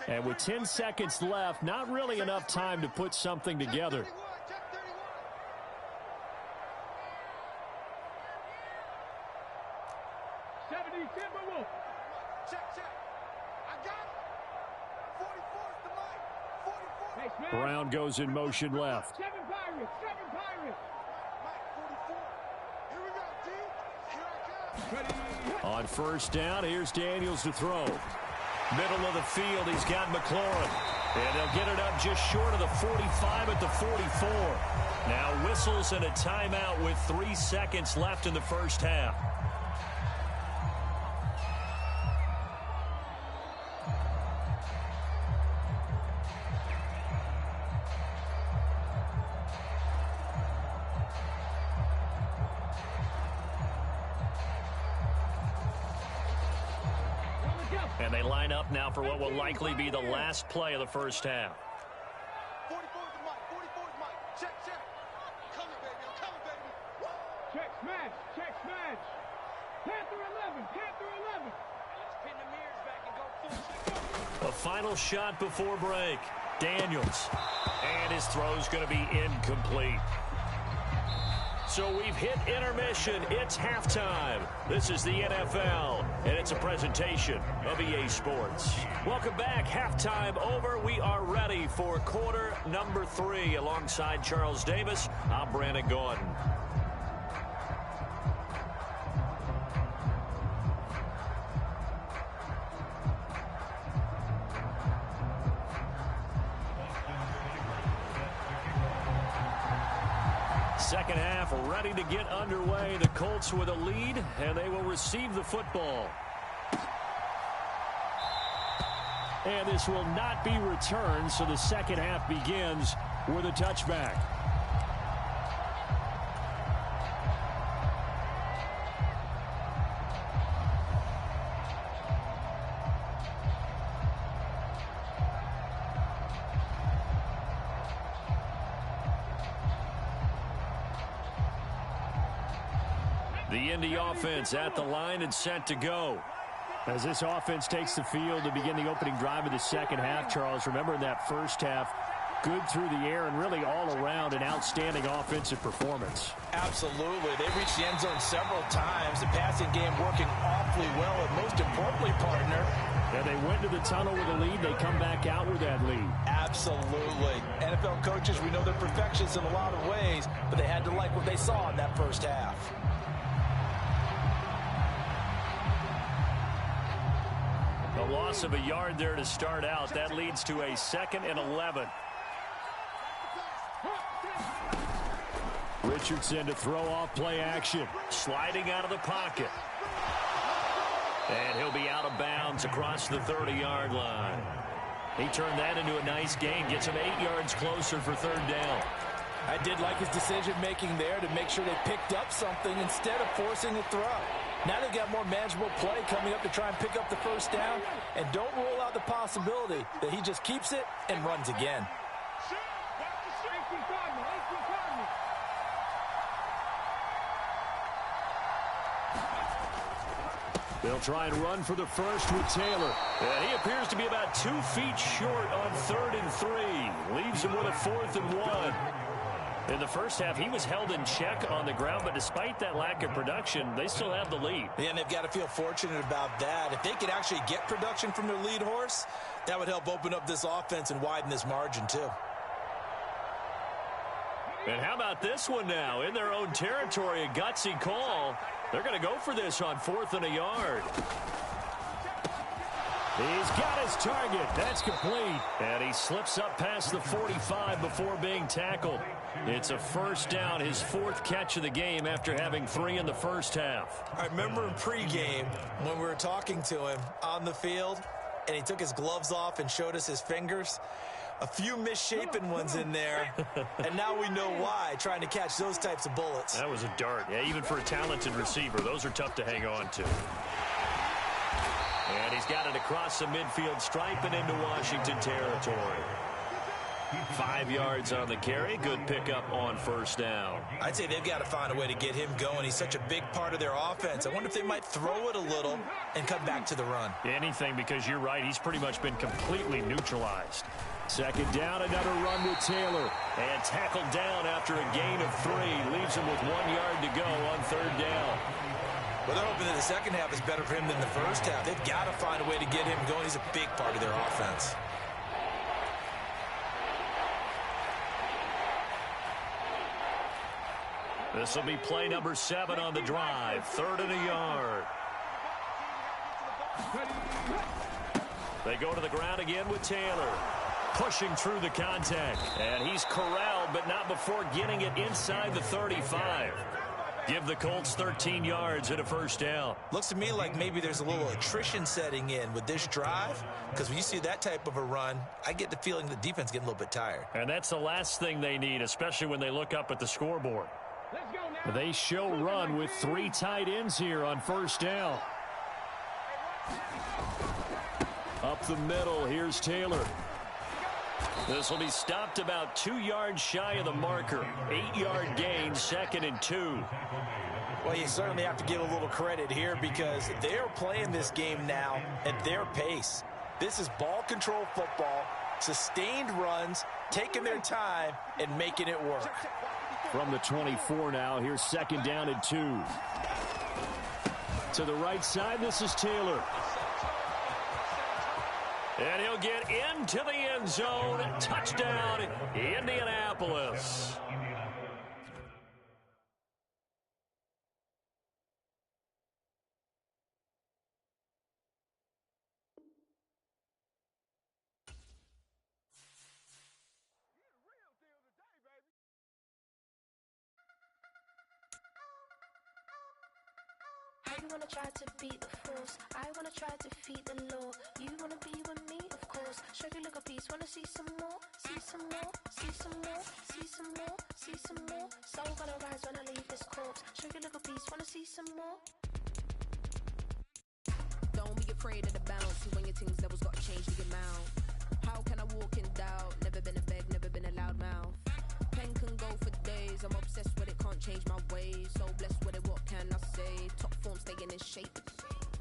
And with 10 seconds left, not really enough time to put something together. Brown goes in motion left. 7 Pirates, 7 Pirates. Here we go, D. Here I come. On first down, here's Daniels to throw. Middle of the field, he's got McLaurin. And they'll get it up just short of the 45 at the 44. Now whistles and a timeout with 3 seconds left in the first half. And they line up now for what will likely be the last play of the first half. 44 is Mike, 44 is Mike. Check, check. I'm coming, baby, I'm coming, baby. Woo! Check, smash, check, smash. Panther 11, Panther 11. Let's pin the mirrors back and go full. A final shot before break. Daniels. And his throw's going to be incomplete. So we've hit intermission. It's halftime. This is the NFL, and it's a presentation of EA Sports. Welcome back. Halftime over. We are ready for quarter number 3. Alongside Charles Davis, I'm Brandon Gaudin. Second half ready to get underway. The Colts with a lead, and they will receive the football. And this will not be returned, so the second half begins with a touchback. The Indy offense at the line and set to go. As this offense takes the field to begin the opening drive of the second half, Charles, remember in that first half, good through the air and really all around an outstanding offensive performance. Absolutely. They reached the end zone several times. The passing game working awfully well, and most importantly, partner, and they went to the tunnel with a lead. They come back out with that lead. Absolutely. NFL coaches, we know they're perfectionists in a lot of ways, but they had to like what they saw in that first half. A loss of a yard there to start out. That leads to a 2nd and 11. Richardson to throw off play action. Sliding out of the pocket. And he'll be out of bounds across the 30-yard line. He turned that into a nice gain. Gets him 8 yards closer for third down. I did like his decision-making there to make sure they picked up something instead of forcing a throw. Now they've got more manageable play coming up to try and pick up the first down. And don't rule out the possibility that he just keeps it and runs again. They'll try and run for the first with Taylor. And he appears to be about 2 feet short on 3rd and 3. Leaves him with a 4th and 1. In the first half, he was held in check on the ground, but despite that lack of production, they still have the lead. Yeah, and they've got to feel fortunate about that. If they could actually get production from their lead horse, that would help open up this offense and widen this margin, too. And how about this one now? In their own territory, a gutsy call. They're going to go for this on 4th and a yard. He's got his target. That's complete. And he slips up past the 45 before being tackled. It's a first down, his 4th catch of the game after having 3 in the first half. I remember in pregame when we were talking to him on the field, and he took his gloves off and showed us his fingers. A few misshapen ones in there, and now we know why, trying to catch those types of bullets. That was a dart. Yeah, even for a talented receiver, those are tough to hang on to. And he's got it across the midfield stripe and into Washington territory. 5 yards on the carry. Good pickup on first down. I'd say they've got to find a way to get him going. He's such a big part of their offense. I wonder if they might throw it a little and come back to the run. Anything, because you're right. He's pretty much been completely neutralized. Second down, another run with Taylor. And tackled down after a gain of 3. Leaves him with 1 yard to go on 3rd down. Well, they're hoping that the second half is better for him than the first half. They've got to find a way to get him going. He's a big part of their offense. This will be play number 7 on the drive. 3rd and a yard. They go to the ground again with Taylor. Pushing through the contact. And he's corralled, but not before getting it inside the 35. Give the Colts 13 yards and a first down. Looks to me like maybe there's a little attrition setting in with this drive, because when you see that type of a run, I get the feeling the defense getting a little bit tired. And that's the last thing they need, especially when they look up at the scoreboard. They show run with 3 tight ends here on first down. Up the middle, here's Taylor. This will be stopped about 2 yards shy of the marker. 8-yard gain, 2nd and 2. Well, you certainly have to give a little credit here because they're playing this game now at their pace. This is ball control football, sustained runs, taking their time, and making it work. From the 24 now, here's 2nd down and 2. To the right side, this is Taylor. And he'll get into the end zone. Touchdown, Indianapolis. You wanna try to beat the force, I wanna try to defeat the law. You wanna be with me, of course. Show you look a piece, wanna see some more, see some more, see some more, see some more, see some more. Soul gonna rise when I leave this corpse. Show you look a piece, wanna see some more. Don't be afraid of the bounce. When your things levels gotta change to your mouth. How can I walk in doubt? Never been a beg, never been a loud mouth. Pen can go for days. I'm obsessed with it, can't change my ways. So blessed with it, what can I say? Top form staying in shape.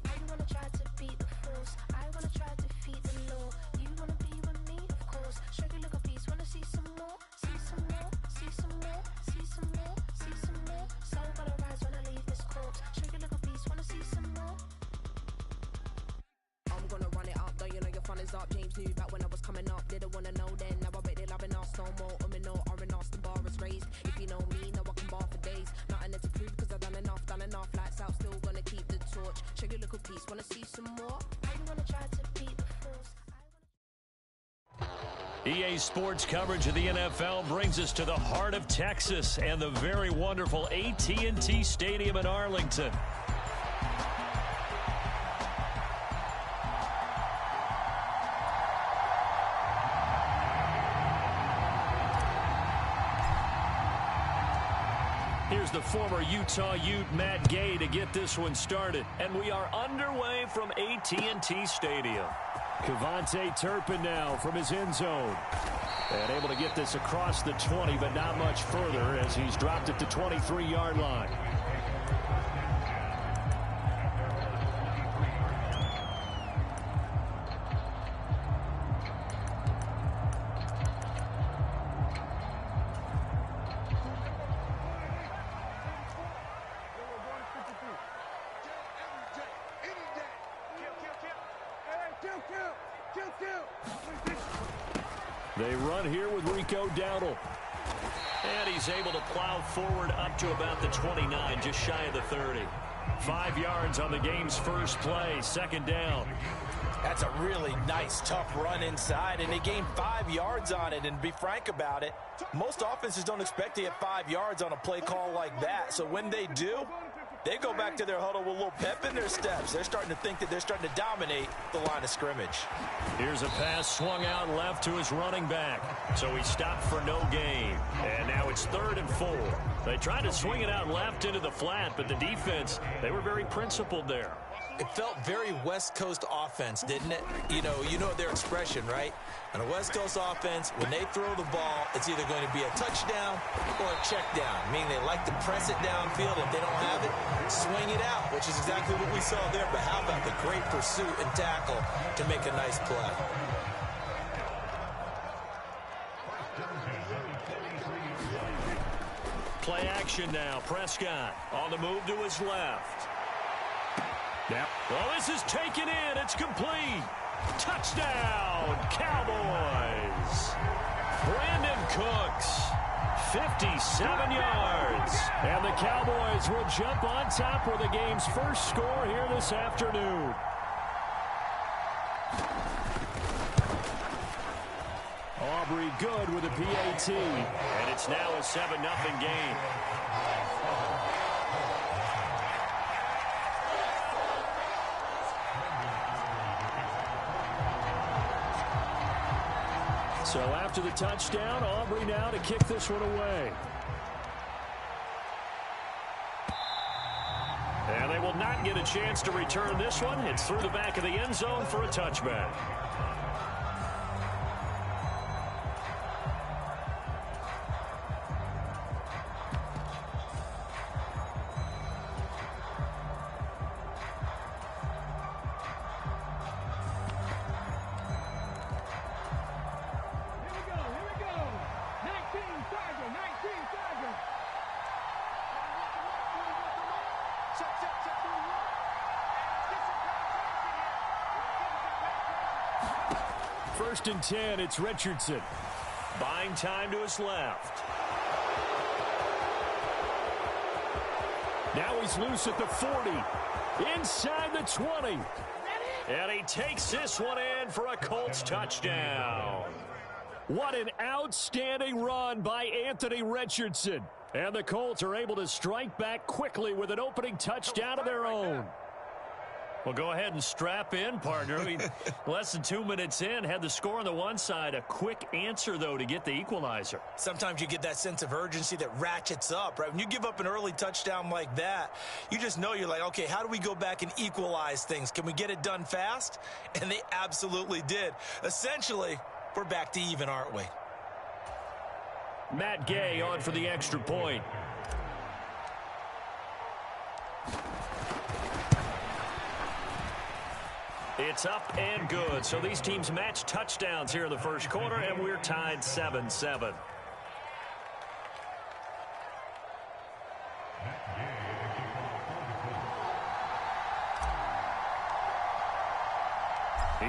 I wanna try to beat the force, I wanna try to defeat the law. You wanna be with me, of course. Show you look a piece, wanna see some more, see some more, see some more, see some more, see some more. Soul gonna rise when I leave this corpse. Show you look a piece, wanna see some more. I'm gonna run it up, though you know your fun is up. James knew back when I was coming up, didn't wanna know then. Now I bet they're loving us no more. No R&R's, the bar is raised. If you know me, now I can bar for days. Nothing left to prove, cause I've done enough. Lights out, still gonna keep the torch. Show you little piece, wanna see some more? I wanna try to beat the force. EA Sports coverage of the NFL brings us to the heart of Texas and the very wonderful AT&T Stadium in Arlington. Here's the former Utah Ute Matt Gay to get this one started. And we are underway from AT&T Stadium. KaVontae Turpin now from his end zone. And able to get this across the 20, but not much further as he's dropped it to 23-yard line. They run here with Rico Dowdle. And he's able to plow forward up to about the 29, just shy of the 30. 5 yards on the game's first play, 2nd down. That's a really nice, tough run inside, and they gained 5 yards on it. And to be frank about it, most offenses don't expect to get 5 yards on a play call like that. So when they do, they go back to their huddle with a little pep in their steps. They're starting to think that they're starting to dominate the line of scrimmage. Here's a pass swung out left to his running back. So he stopped for no gain. And now it's 3rd and 4. They tried to swing it out left into the flat, but the defense, they were very principled there. It felt very West Coast offense, didn't it? You know their expression, right? On a West Coast offense, when they throw the ball, it's either going to be a touchdown or a check down, meaning they like to press it downfield. If they don't have it, swing it out, which is exactly what we saw there. But how about the great pursuit and tackle to make a nice play? Play action now. Prescott on the move to his left. Yep. Well, this is taken in. It's complete. Touchdown, Cowboys. Brandon Cooks 57 yards. And the Cowboys will jump on top with the game's first score here this afternoon. Aubrey good with a PAT. And it's now a 7-0 game. So after the touchdown, Aubrey now to kick this one away. And they will not get a chance to return this one. It's through the back of the end zone for a touchback. First and 10, it's Richardson. Buying time to his left. Now he's loose at the 40. Inside the 20. And he takes this one in for a Colts touchdown. What an outstanding run by Anthony Richardson. And the Colts are able to strike back quickly with an opening touchdown of their own. Well, go ahead and strap in, partner. I mean, less than 2 minutes in, had the score on the one side. A quick answer, though, to get the equalizer. Sometimes you get that sense of urgency that ratchets up, right? When you give up an early touchdown like that, you just know you're like, okay, how do we go back and equalize things? Can we get it done fast? And they absolutely did. Essentially, we're back to even, aren't we? Matt Gay on for the extra point. It's up and good. So these teams match touchdowns here in the first quarter, and we're tied 7-7.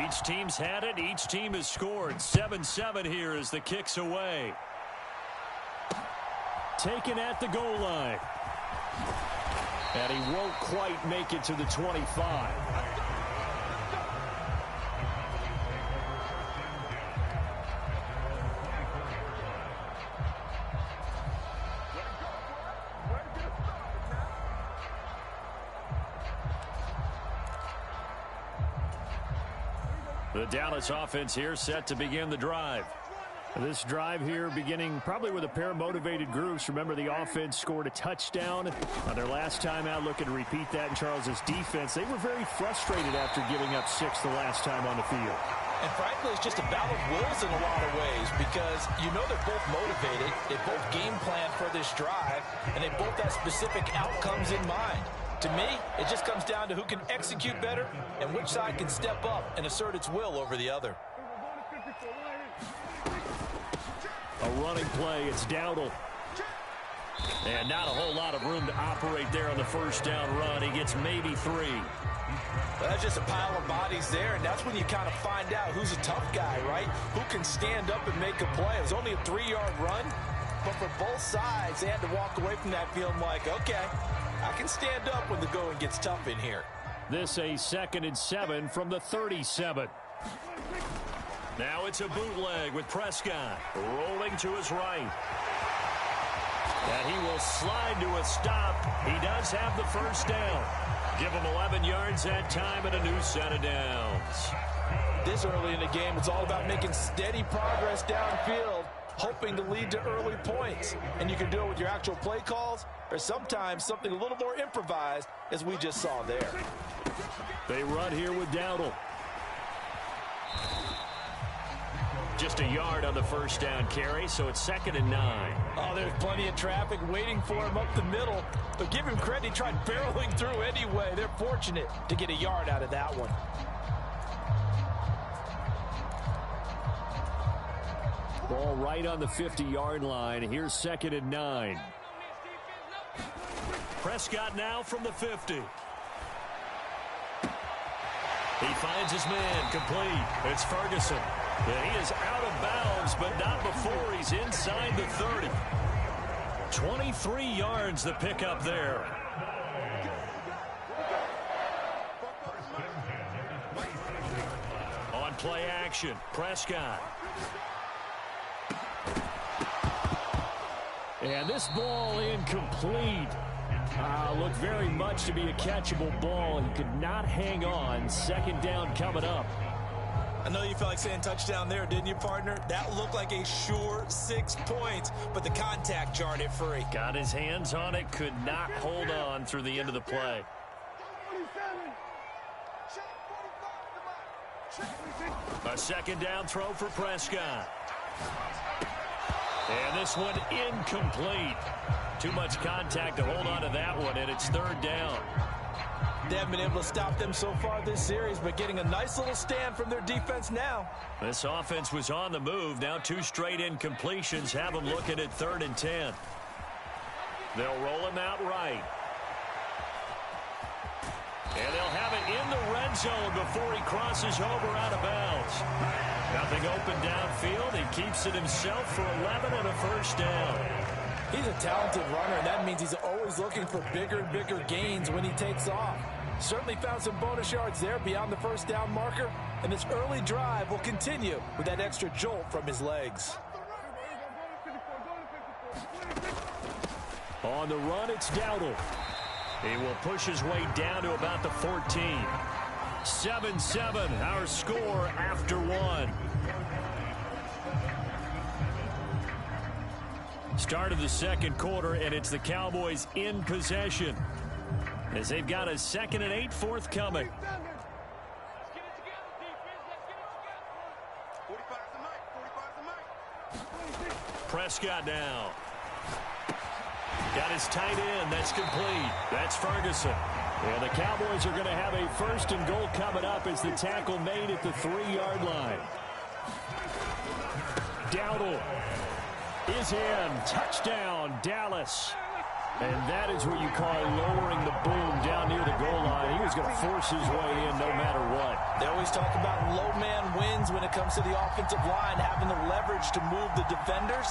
Each team's had it. Each team has scored. 7-7 here as the kick's away. Taken at the goal line. And he won't quite make it to the 25. The Dallas offense here set to begin the drive. This drive here beginning probably with a pair of motivated groups. Remember, the offense scored a touchdown on their last time out. Looking to repeat that in Charles's defense. They were very frustrated after giving up 6 the last time on the field. And frankly, it's just a battle of wills in a lot of ways because you know they're both motivated. They both game plan for this drive, and they both have specific outcomes in mind. To me, it just comes down to who can execute better and which side can step up and assert its will over the other. A running play, it's Dowdle. And not a whole lot of room to operate there on the first down run. He gets maybe 3. Well, that's just a pile of bodies there, and that's when you kind of find out who's a tough guy, right? Who can stand up and make a play. It was only a 3-yard run, but for both sides, they had to walk away from that feeling like, okay, I can stand up when the going gets tough in here. This a 2nd and 7 from the 37. Now it's a bootleg with Prescott rolling to his right. And he will slide to a stop. He does have the first down. Give him 11 yards that time and a new set of downs. This early in the game, it's all about making steady progress downfield, hoping to lead to early points. And you can do it with your actual play calls or sometimes something a little more improvised, as we just saw there. They run here with Dowdle. Just a yard on the first down carry, so it's 2nd and 9. Oh, there's plenty of traffic waiting for him up the middle. But give him credit, he tried barreling through anyway. They're fortunate to get a yard out of that one. Ball right on the 50-yard line. Here's 2nd and 9. Prescott now from the 50. He finds his man complete. It's Ferguson. And he is out of bounds, but not before he's inside the 30. 23 yards the pickup there. On play action, Prescott. And this ball incomplete. Looked very much to be a catchable ball. He could not hang on. Second down coming up. I know you felt like saying touchdown there, didn't you, partner? That looked like a sure 6 points, but the contact jarred it free. Got his hands on it, could not hold on through the end of the play. A second down throw for Prescott. And this one incomplete. Too much contact to hold on to that one, and it's third down. They haven't been able to stop them so far this series, but getting a nice little stand from their defense now. This offense was on the move. Now 2 straight incompletions have them looking at 3rd and 10. They'll roll him out right. And they'll have it in the red zone before he crosses over out of bounds. Nothing open downfield. He keeps it himself for 11 and a first down. He's a talented runner, and that means he's always looking for bigger and bigger gains when he takes off. Certainly found some bonus yards there beyond the first down marker, and this early drive will continue with that extra jolt from his legs. On the run, it's Dowdle. He will push his way down to about the 14. 7-7, our score after 1. Start of the second quarter, and it's the Cowboys in possession as they've got a 2nd and 8 forthcoming. Prescott now. Got his tight end. That's complete. That's Ferguson. And the Cowboys are going to have a 1st and goal coming up as the tackle made at the 3-yard line. Dowdle is in. Touchdown, Dallas. And that is what you call lowering the boom down near the goal line. He was going to force his way in no matter what. They always talk about low man wins when it comes to the offensive line, having the leverage to move the defenders.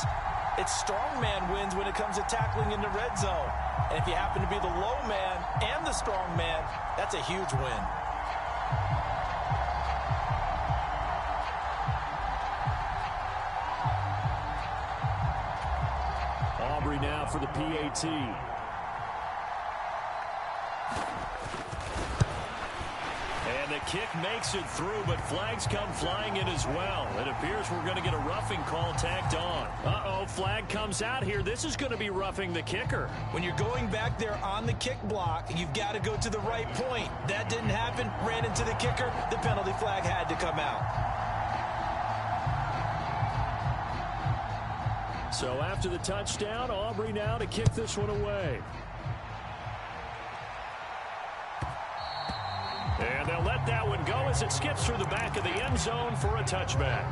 It's strong man wins when it comes to tackling in the red zone. And if you happen to be the low man and the strong man, that's a huge win. Aubrey now for the PAT. And the kick makes it through, but flags come flying in as well. It appears we're going to get a roughing call tacked on. Uh-oh, flag comes out here. This is going to be roughing the kicker. When you're going back there on the kick block, you've got to go to the right point. That didn't happen. Ran into the kicker. The penalty flag had to come out. So after the touchdown, Aubrey now to kick this one away. And they'll let that one go as it skips through the back of the end zone for a touchback.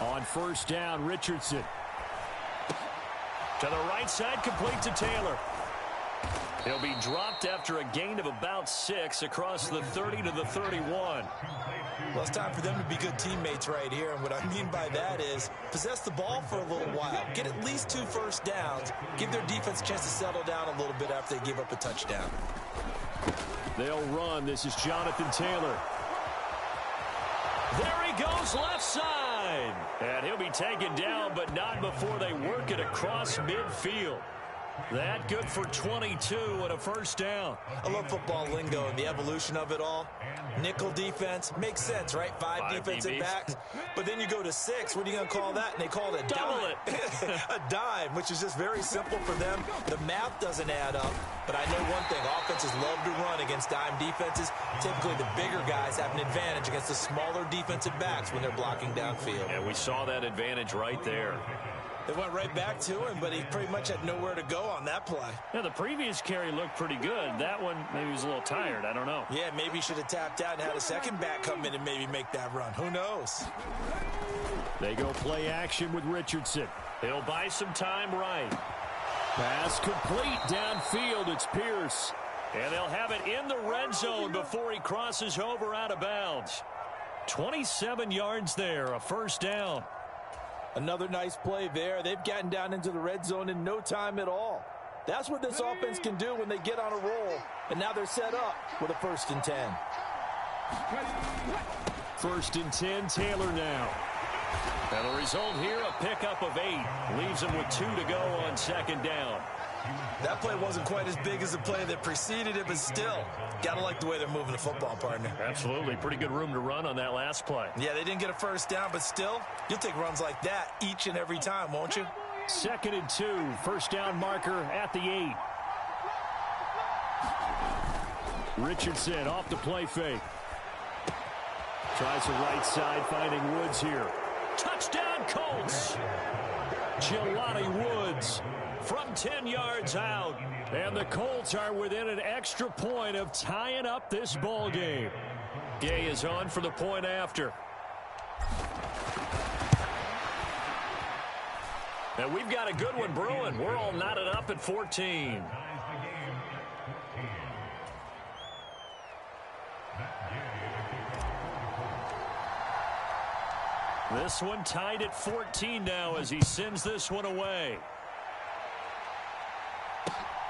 On first down, Richardson. To the right side, complete to Taylor. He'll be dropped after a gain of about 6 across the 30 to the 31. Well, it's time for them to be good teammates right here. And what I mean by that is possess the ball for a little while. Get at least 2 first downs. Give their defense a chance to settle down a little bit after they give up a touchdown. They'll run. This is Jonathan Taylor. There he goes, left side. And he'll be taken down, but not before they work it across midfield. That good for 22 and a first down. I love football lingo and the evolution of it all. Nickel defense makes sense, right? 5 defensive backs. But then you go to 6. What are you going to call that? And they call it a dime. A dime, which is just very simple for them. The math doesn't add up. But I know one thing. Offenses love to run against dime defenses. Typically, the bigger guys have an advantage against the smaller defensive backs when they're blocking downfield. And we saw that advantage right there. They went right back to him, but he pretty much had nowhere to go on that play. Yeah, the previous carry looked pretty good. That one, maybe he was a little tired. I don't know. Yeah, maybe he should have tapped out and had a second back come in and maybe make that run. Who knows? They go play action with Richardson. He'll buy some time right. Pass complete downfield. It's Pierce. And they'll have it in the red zone before he crosses over out of bounds. 27 yards there, a first down. Another nice play there. They've gotten down into the red zone in no time at all. That's what this offense can do when they get on a roll. And now they're set up with a 1st and 10. 1st and 10, Taylor now. And the result here, a pickup of 8. Leaves him with 2 to go on 2nd down. That play wasn't quite as big as the play that preceded it, but still, got to like the way they're moving the football, partner. Absolutely. Pretty good room to run on that last play. Yeah, they didn't get a 1st down, but still, you'll take runs like that each and every time, won't you? 2nd and 2. 1st down marker at the 8. Richardson off the play fake. Tries the right side, finding Woods here. Touchdown, Colts! Jelani Woods from 10 yards out. And the Colts are within an extra point of tying up this ball game. Gay is on for the point after. And we've got a good one brewing. We're all knotted up at 14. This one tied at 14 now as he sends this one away.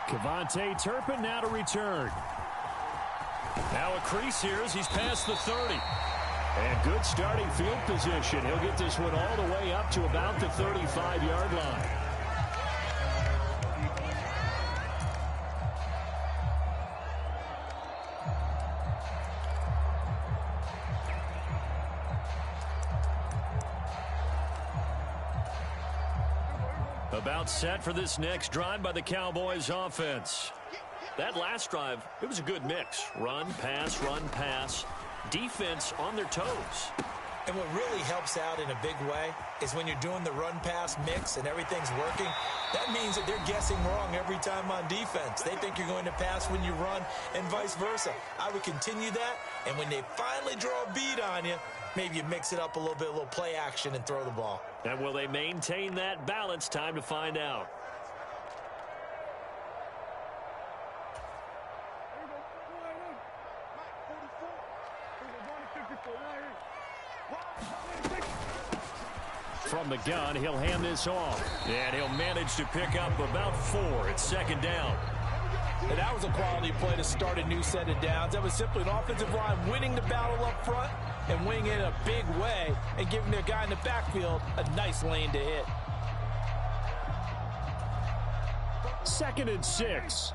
Kevontae Turpin now to return. Now a crease here as he's past the 30. And good starting field position. He'll get this one all the way up to about the 35-yard line. About set for this next drive by the Cowboys offense. That last drive, it was a good mix. Run, pass, defense on their toes. And what really helps out in a big way is when you're doing the run-pass mix and everything's working, that means that they're guessing wrong every time on defense. They think you're going to pass when you run and vice versa. I would continue that, and when they finally draw a beat on you, maybe you mix it up a little bit, a little play action and throw the ball. And will they maintain that balance? Time to find out. From the gun, he'll hand this off. And he'll manage to pick up about 4. It's 2nd down. And that was a quality play to start a new set of downs. That was simply an offensive line winning the battle up front and winning it in a big way and giving their guy in the backfield a nice lane to hit. 2nd and 6.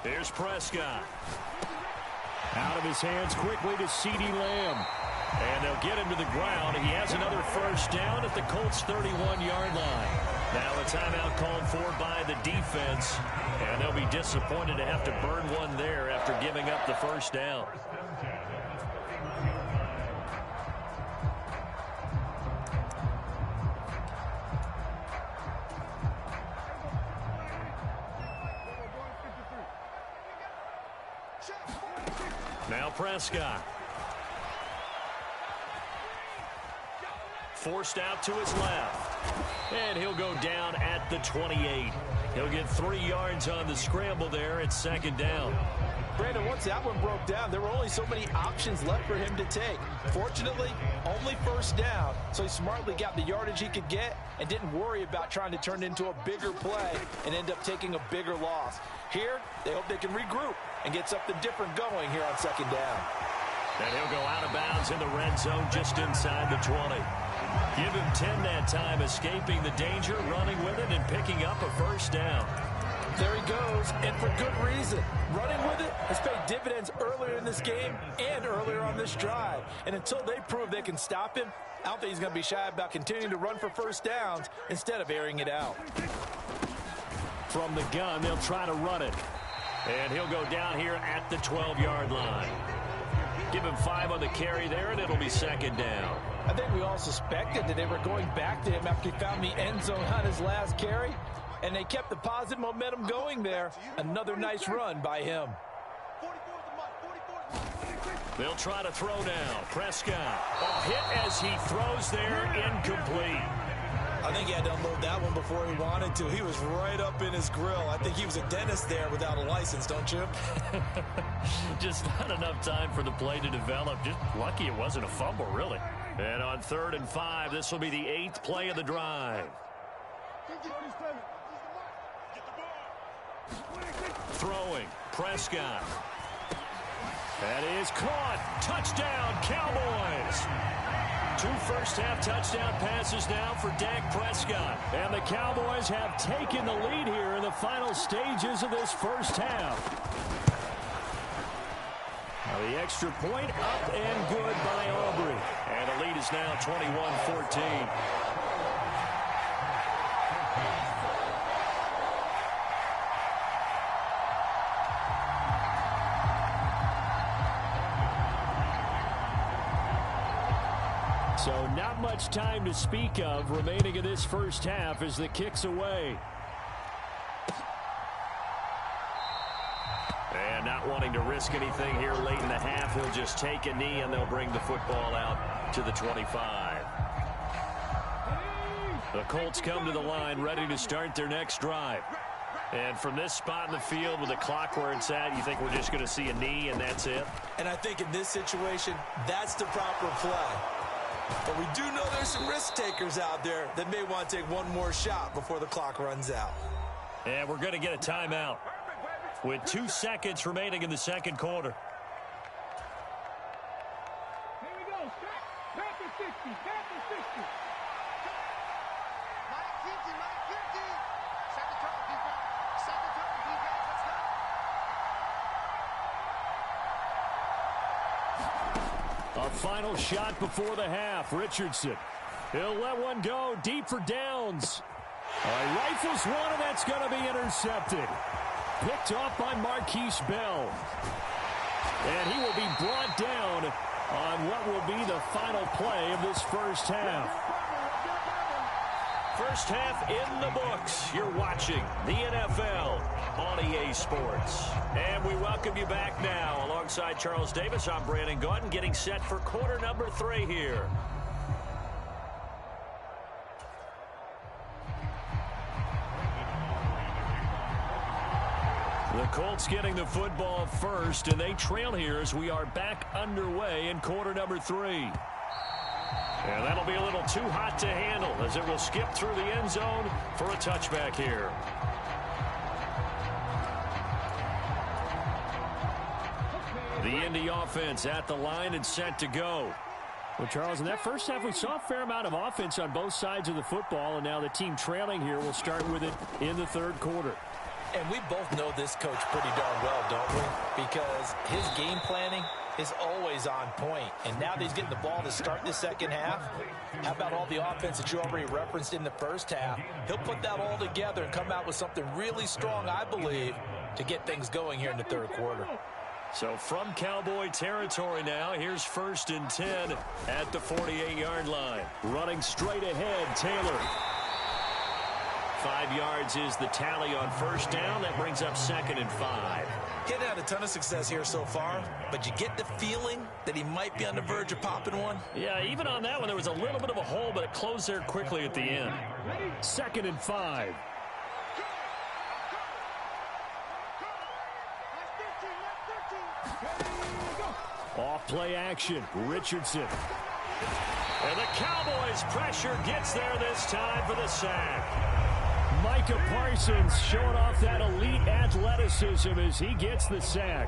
Here's Prescott. Out of his hands quickly to CeeDee Lamb. And they'll get him to the ground. He has another 1st down at the Colts' 31-yard line. Now a timeout called for by the defense. And they'll be disappointed to have to burn one there after giving up the 1st down. Now Prescott. Forced out to his left. And he'll go down at the 28. He'll get 3 yards on the scramble there at 2nd down. Brandon, once that one broke down, there were only so many options left for him to take. Fortunately, only 1st down, so he smartly got the yardage he could get and didn't worry about trying to turn it into a bigger play and end up taking a bigger loss. Here, they hope they can regroup and get something different going here on 2nd down. And he'll go out of bounds in the red zone just inside the 20. Give him 10 that time, escaping the danger, running with it, and picking up a 1st down. There he goes, and for good reason. Running with it has paid dividends earlier in this game and earlier on this drive. And until they prove they can stop him, I don't think he's going to be shy about continuing to run for 1st downs instead of airing it out. From the gun, they'll try to run it. And he'll go down here at the 12-yard line. Give him 5 on the carry there, and it'll be second down. I think we all suspected that they were going back to him after he found the end zone on his last carry, and they kept the positive momentum going there. Another nice run by him. They'll try to throw now. Prescott. Hit as he throws there, incomplete. I think he had to unload that one before he wanted to. He was right up in his grill. I think he was a dentist there without a license, don't you? Just not enough time for the play to develop. Just lucky it wasn't a fumble, really. And on 3rd and 5, this will be the 8th play of the drive. Throwing. Prescott. That is caught. Touchdown, Cowboys. 2 first-half touchdown passes now for Dak Prescott. And the Cowboys have taken the lead here in the final stages of this first half. Now the extra point up and good by Aubrey. And the lead is now 21-14. So not much time to speak of remaining in this first half as the kick's away. And not wanting to risk anything here late in the half, he'll just take a knee and they'll bring the football out to the 25. The Colts come to the line ready to start their next drive. And from this spot in the field with the clock where it's at, you think we're just going to see a knee and that's it? And I think in this situation, that's the proper play. But we do know there's some risk takers out there that may want to take one more shot before the clock runs out. And we're going to get a timeout with 2 seconds remaining in the second quarter. Here we go. Panther 60. Panther 60. Mike Kinty. Second turn, defense. Let's go. A final shot before the half. Richardson. He'll let one go deep for downs. Rifles one, and that's going to be intercepted. Picked off by Marquise Bell. And he will be brought down on what will be the final play of this first half. First half in the books. You're watching the NFL on EA Sports. And we welcome you back now. Alongside Charles Davis, I'm Brandon Gaudin, getting set for quarter number 3 here. The Colts getting the football first, and they trail here as we are back underway in quarter number 3. And that'll be a little too hot to handle as it will skip through the end zone for a touchback here. The Indy offense at the line and set to go. Well, Charles, in that first half, we saw a fair amount of offense on both sides of the football, and now the team trailing here will start with it in the third quarter. And we both know this coach pretty darn well, don't we? Because his game planning is always on point. And now that he's getting the ball to start the second half, how about all the offense that you already referenced in the first half? He'll put that all together and come out with something really strong, I believe, to get things going here in the third quarter. So from Cowboy territory now, here's 1st and 10 at the 48-yard line. Running straight ahead, Taylor. 5 yards is the tally on first down. That brings up 2nd and 5. He hasn't had a ton of success here so far, but you get the feeling that he might be on the verge of popping one. Yeah, even on that one, there was a little bit of a hole, but it closed there quickly at the end. 2nd and 5. Off play action, Richardson. And the Cowboys' pressure gets there this time for the sack. Micah Parsons showing off that elite athleticism as he gets the sack.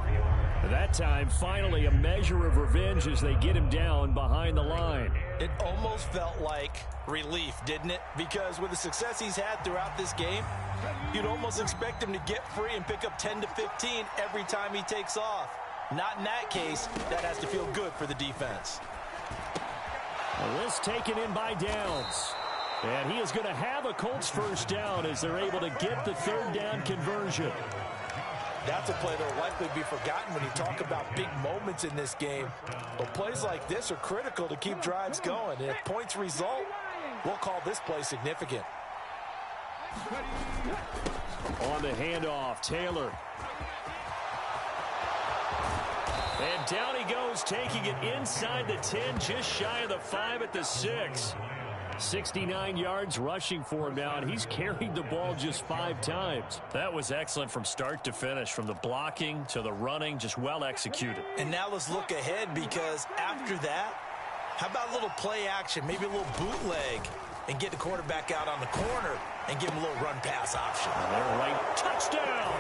That time, finally, a measure of revenge as they get him down behind the line. It almost felt like relief, didn't it? Because with the success he's had throughout this game, you'd almost expect him to get free and pick up 10 to 15 every time he takes off. Not in that case. That has to feel good for the defense. This taken in by Downs. And he is going to have a Colts first down as they're able to get the third down conversion. That's a play that will likely be forgotten when you talk about big moments in this game. But plays like this are critical to keep drives going. And if points result, we'll call this play significant. On the handoff, Taylor. And down he goes, taking it inside the 10, just shy of the 5 at the 6. 69 yards rushing for him now, and he's carried the ball just 5 times. That was excellent from start to finish, from the blocking to the running, just well executed. And now let's look ahead, because after that, how about a little play action, maybe a little bootleg, and get the quarterback out on the corner and give him a little run-pass option. And they're right. Touchdown!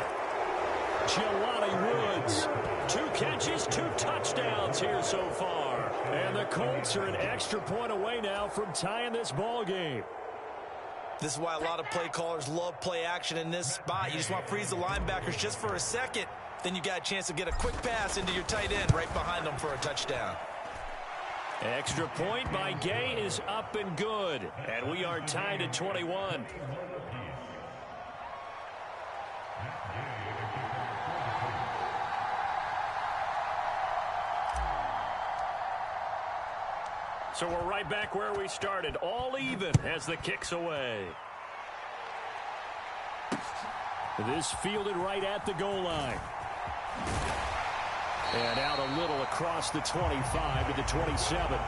Jelani Woods. 2 catches, 2 touchdowns here so far. And the Colts are an extra point away now from tying this ball game. This is why a lot of play callers love play action in this spot. You just want to freeze the linebackers just for a second. Then you got a chance to get a quick pass into your tight end right behind them for a touchdown. Extra point by Gay is up and good. And we are tied at 21. So we're right back where we started. All even as the kick's away. This fielded right at the goal line. And out a little across the 25 to the 27.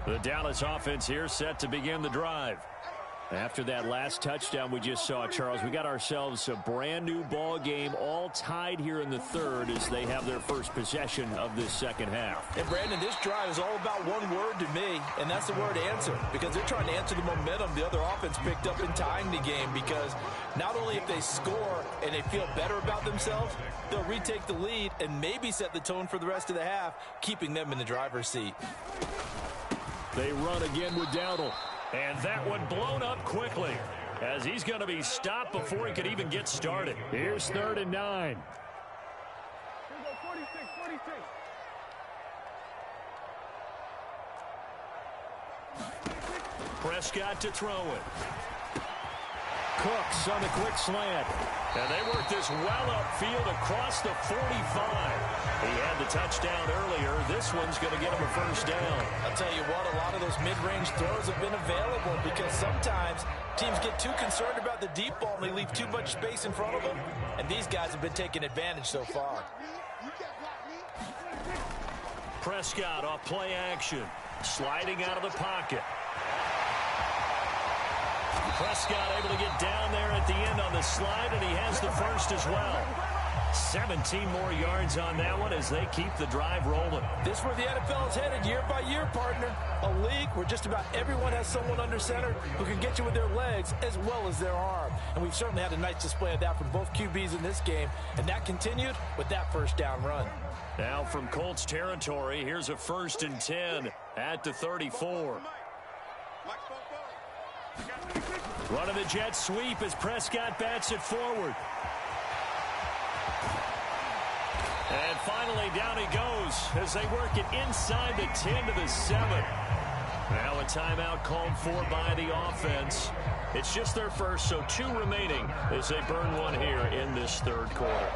The Dallas offense here set to begin the drive. After that last touchdown we just saw, Charles, we got ourselves a brand new ball game, all tied here in the third as they have their first possession of this second half. And Brandon, this drive is all about one word to me, and that's the word answer, because they're trying to answer the momentum the other offense picked up in tying the game, because not only if they score and they feel better about themselves, they'll retake the lead and maybe set the tone for the rest of the half, keeping them in the driver's seat. They run again with Dowdle. And that one blown up quickly, as he's going to be stopped before he could even get started. Here's 3rd and 9. Prescott to throw it. Cooks on the quick slant. And they work this well upfield across the 45. He had the touchdown earlier. This one's going to get him a first down. I'll tell you what, a lot of those mid-range throws have been available because sometimes teams get too concerned about the deep ball and they leave too much space in front of them. And these guys have been taking advantage so far. Prescott off play action. Sliding out of the pocket. Prescott able to get down there at the end on the slide, and he has the first as well. 17 more yards on that one as they keep the drive rolling. This is where the NFL is headed year by year, partner. A league where just about everyone has someone under center who can get you with their legs as well as their arm. And we've certainly had a nice display of that from both QBs in this game, and that continued with that first down run. Now from Colts territory, here's a 1st and 10 at the 34. Running the jet sweep as Prescott bats it forward. And finally down he goes as they work it inside the 10 to the 7. Now a timeout called for by the offense. It's just their first, so 2 remaining as they burn one here in this third quarter.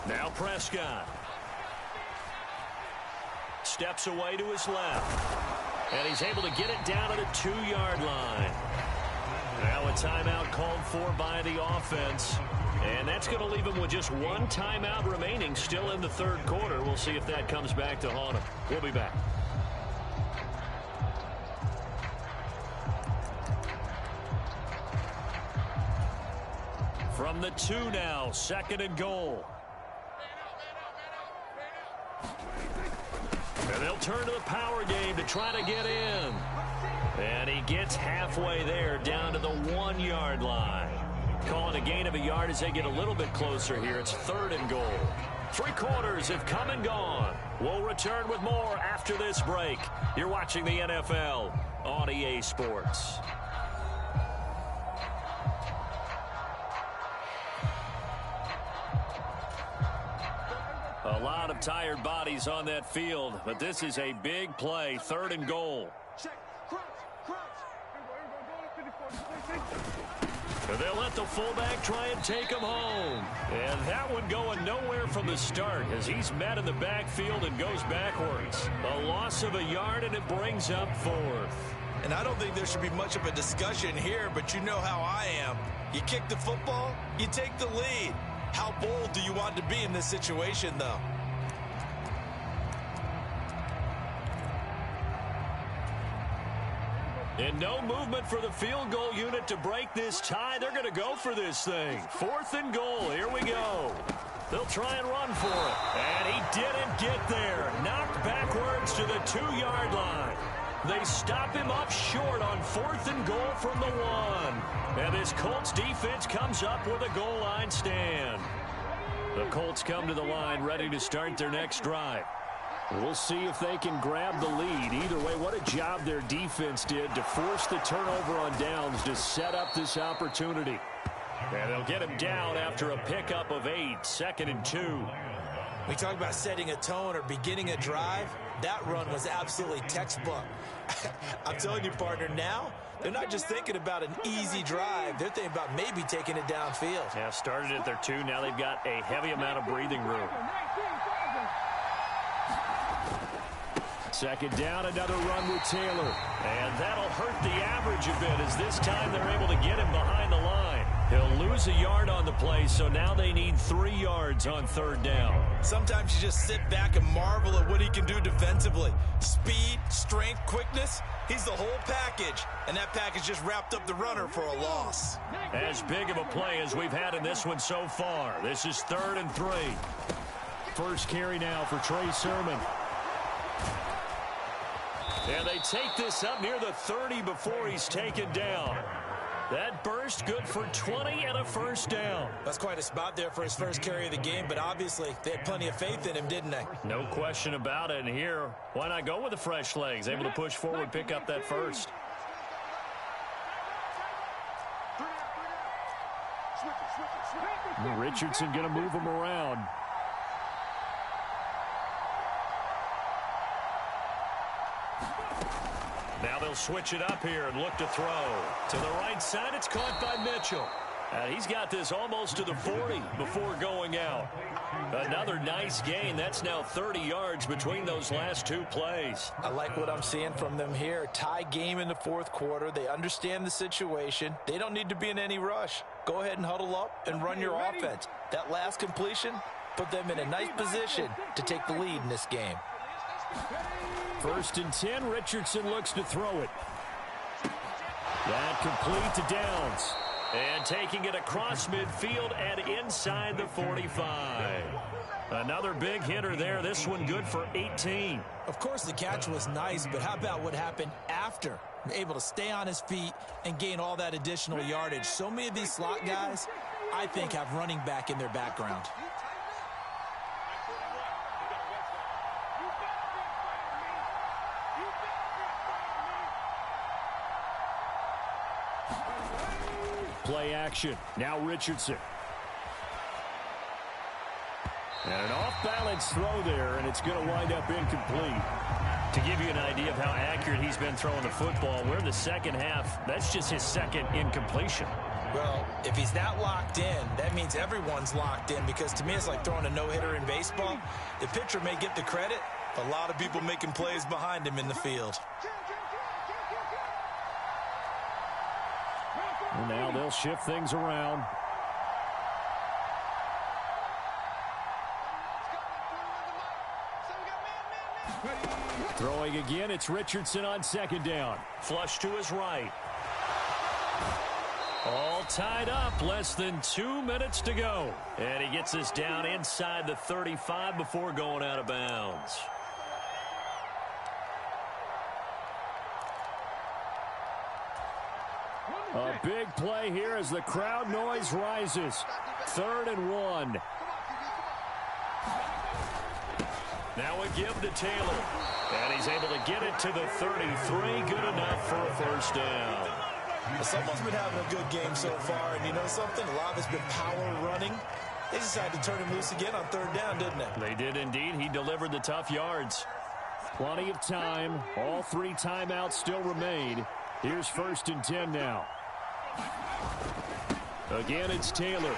Now Prescott steps away to his left, and he's able to get it down to the 2-yard line. Now a timeout called for by the offense, and that's going to leave him with just 1 timeout remaining still in the third quarter. We'll see if that comes back to haunt him. We'll be back. From the 2 now, 2nd and goal. And they'll turn to the power game to try to get in. And he gets halfway there down to the 1-yard line. Calling a gain of a yard as they get a little bit closer here. It's 3rd and goal. 3 quarters have come and gone. We'll return with more after this break. You're watching the NFL on EA Sports. A lot of tired bodies on that field, but this is a big play, 3rd and goal. Check. Crouch. And they'll let the fullback try and take him home. And that one going nowhere from the start as he's met in the backfield and goes backwards. A loss of a yard, and it brings up 4th. And I don't think there should be much of a discussion here, but you know how I am. You kick the football, you take the lead. How bold do you want to be in this situation, though? And no movement for the field goal unit to break this tie. They're going to go for this thing. 4th and goal. Here we go. They'll try and run for it. And he didn't get there. Knocked backwards to the 2-yard line. They stop him up short on 4th and goal from the 1. And this Colts defense comes up with a goal line stand. The Colts come to the line ready to start their next drive. We'll see if they can grab the lead. Either way, what a job their defense did to force the turnover on downs to set up this opportunity. And they'll get him down after a pickup of 8, 2nd and 2. We talk about setting a tone or beginning a drive. That run was absolutely textbook. I'm telling you, partner, now they're not just thinking about an easy drive. They're thinking about maybe taking it downfield. Yeah, started at their 2. Now they've got a heavy amount of breathing room. 2nd down, another run with Taylor. And that'll hurt the average a bit as this time they're able to get him behind the line. He'll lose a yard on the play, so now they need 3 yards on 3rd down. Sometimes you just sit back and marvel at what he can do defensively. Speed, strength, quickness, he's the whole package. And that package just wrapped up the runner for a loss. As big of a play as we've had in this one so far. This is 3rd and 3. First carry now for Trey Sermon. And they take this up near the 30 before he's taken down. That burst good for 20 and a 1st down. That's quite a spot there for his first carry of the game, but obviously they had plenty of faith in him, didn't they? No question about it. And here, why not go with the fresh legs? Able to push forward, pick up that 1st. Richardson going to move him around. Now they'll switch it up here and look to throw. To the right side, it's caught by Mitchell. And he's got this almost to the 40 before going out. Another nice gain. That's now 30 yards between those last 2 plays. I like what I'm seeing from them here. Tie game in the 4th quarter. They understand the situation. They don't need to be in any rush. Go ahead and huddle up and run your offense. That last completion put them in a nice position to take the lead in this game. 1st and 10, Richardson looks to throw it. That complete to Downs. And taking it across midfield and inside the 45. Another big hitter there. This one good for 18. Of course, the catch was nice, but how about what happened after? Able to stay on his feet and gain all that additional yardage. So many of these slot guys, I think, have running back in their background. Play action. Now Richardson. And an off-balance throw there, and it's going to wind up incomplete. To give you an idea of how accurate he's been throwing the football, we're in the 2nd half. That's just his 2nd incompletion. Well, if he's that locked in, that means everyone's locked in, because to me it's like throwing a no-hitter in baseball. The pitcher may get the credit, but a lot of people making plays behind him in the field. And now they'll shift things around. Throwing again, it's Richardson on 2nd down. Flush to his right. All tied up, less than 2 minutes to go. And he gets us down inside the 35 before going out of bounds. A big play here as the crowd noise rises. 3rd and 1. Now a give to Taylor. And he's able to get it to the 33. Good enough for a 1st down. Someone's been having a good game so far, and you know something? A lot of it's been power running. They decided to turn him loose again on third down, didn't they? They did indeed. He delivered the tough yards. Plenty of time. All 3 timeouts still remain. Here's 1st and 10 now. Again, it's Taylor.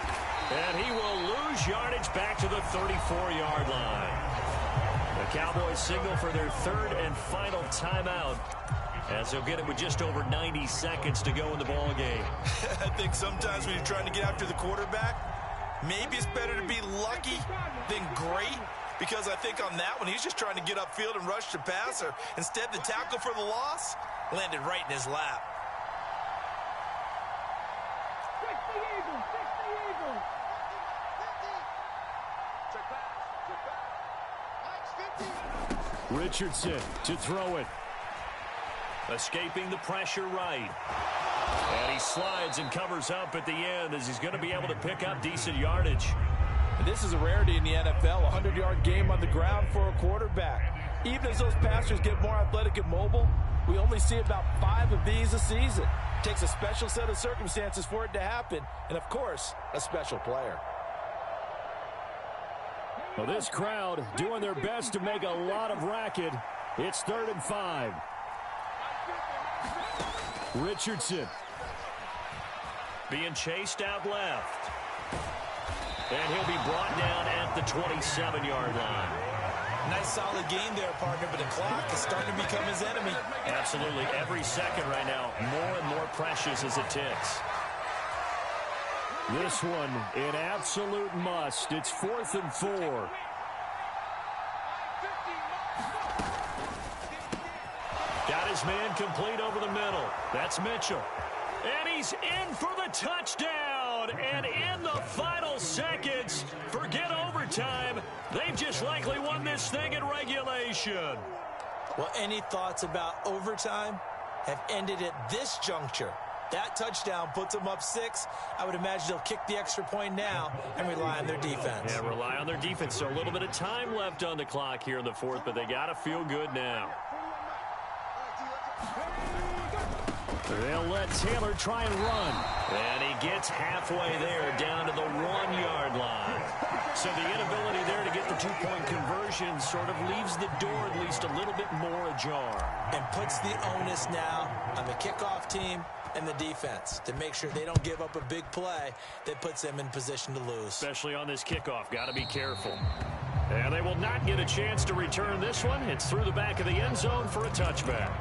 And he will lose yardage back to the 34-yard line. The Cowboys signal for their 3rd and final timeout, as they'll get it with just over 90 seconds to go in the ball game. I think sometimes when you're trying to get after the quarterback, maybe it's better to be lucky than great, because I think on that one, he's just trying to get upfield and rush the passer. Instead, the tackle for the loss landed right in his lap. Richardson to throw it. Escaping the pressure right. And he slides and covers up at the end as he's going to be able to pick up decent yardage. And this is a rarity in the NFL, a 100-yard game on the ground for a quarterback. Even as those passers get more athletic and mobile, we only see about 5 of these a season. It takes a special set of circumstances for it to happen, and of course, a special player. Well, this crowd doing their best to make a lot of racket. It's 3rd and 5. Richardson being chased out left. And he'll be brought down at the 27-yard line. Nice solid gain there, partner, but the clock is starting to become his enemy. Absolutely. Every second right now, more and more precious as it ticks. This one, an absolute must. It's 4th and 4. Got his man complete over the middle. That's Mitchell. And he's in for the touchdown. And in the final seconds, forget overtime. They've just likely won this thing in regulation. Well, any thoughts about overtime have ended at this juncture. That touchdown puts them up 6. I would imagine they'll kick the extra point now and rely on their defense. Yeah, rely on their defense. So a little bit of time left on the clock here in the 4th, but they got to feel good now. They'll let Taylor try and run. And he gets halfway there, down to the 1-yard line. So the inability there to get the 2-point conversion sort of leaves the door at least a little bit more ajar. And puts the onus now on the kickoff team and the defense to make sure they don't give up a big play that puts them in position to lose. Especially on this kickoff. Got to be careful. And they will not get a chance to return this one. It's through the back of the end zone for a touchback.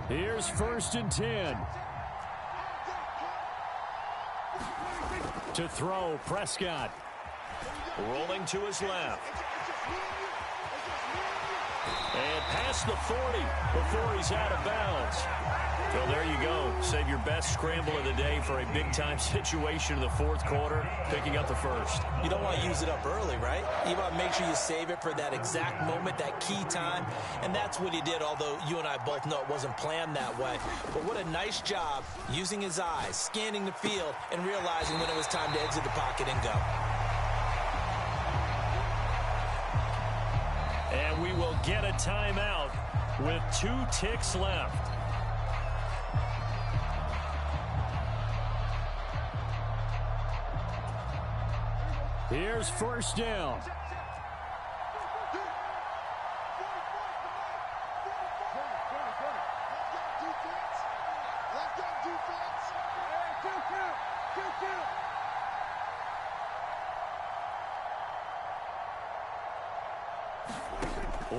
Here's 1st and 10. To throw, Prescott. Rolling to his left. And past the 40 before he's out of bounds. Well, there you go. Save your best scramble of the day for a big-time situation in the 4th quarter, picking up the 1st. You don't want to use it up early, right? You want to make sure you save it for that exact moment, that key time. And that's what he did, although you and I both know it wasn't planned that way. But what a nice job using his eyes, scanning the field, and realizing when it was time to exit the pocket and go. And we will get a timeout with 2 ticks left. Here's 1st down.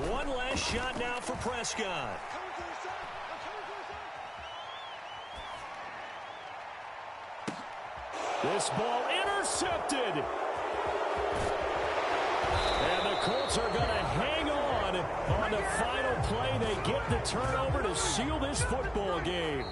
One last shot now for Prescott. This ball intercepted. And the Colts are going to hang on the final play. They get the turnover to seal this football game.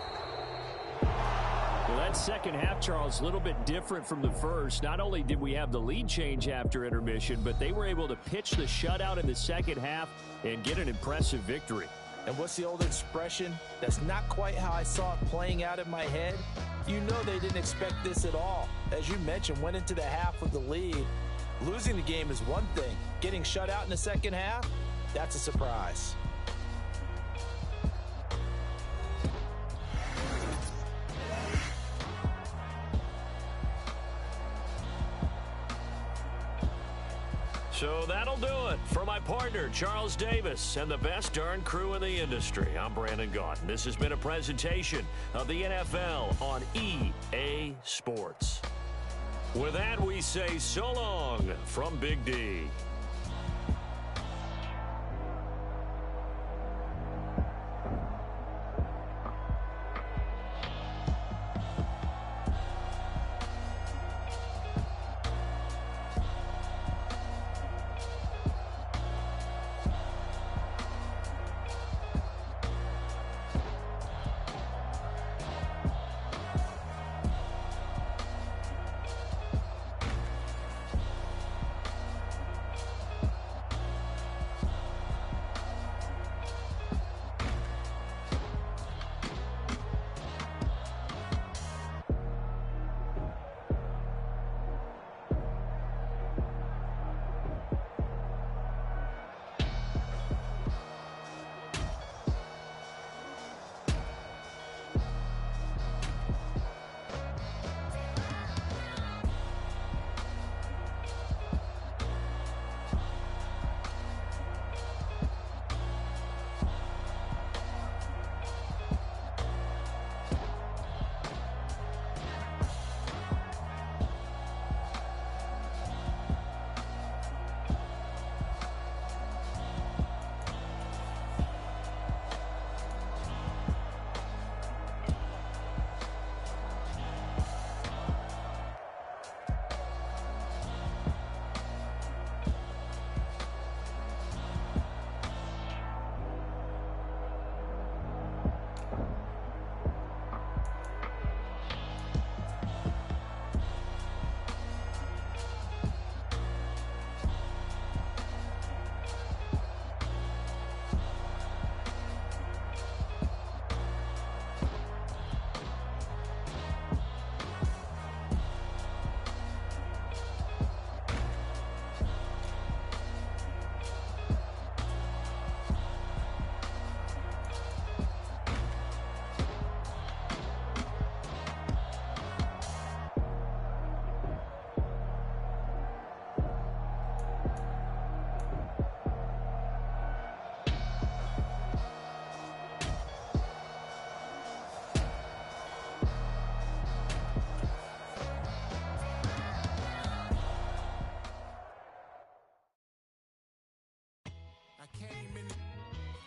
Well, that second half, Charles, a little bit different from the first. Not only did we have the lead change after intermission, but they were able to pitch the shutout in the second half and get an impressive victory. And what's the old expression? That's not quite how I saw it playing out in my head. You know they didn't expect this at all. As you mentioned, went into the half with the lead. Losing the game is one thing. Getting shut out in the second half, that's a surprise. So that'll do it. For my partner, Charles Davis, and the best darn crew in the industry, I'm Brandon Gaudin. This has been a presentation of the NFL on EA Sports. With that, we say so long from Big D.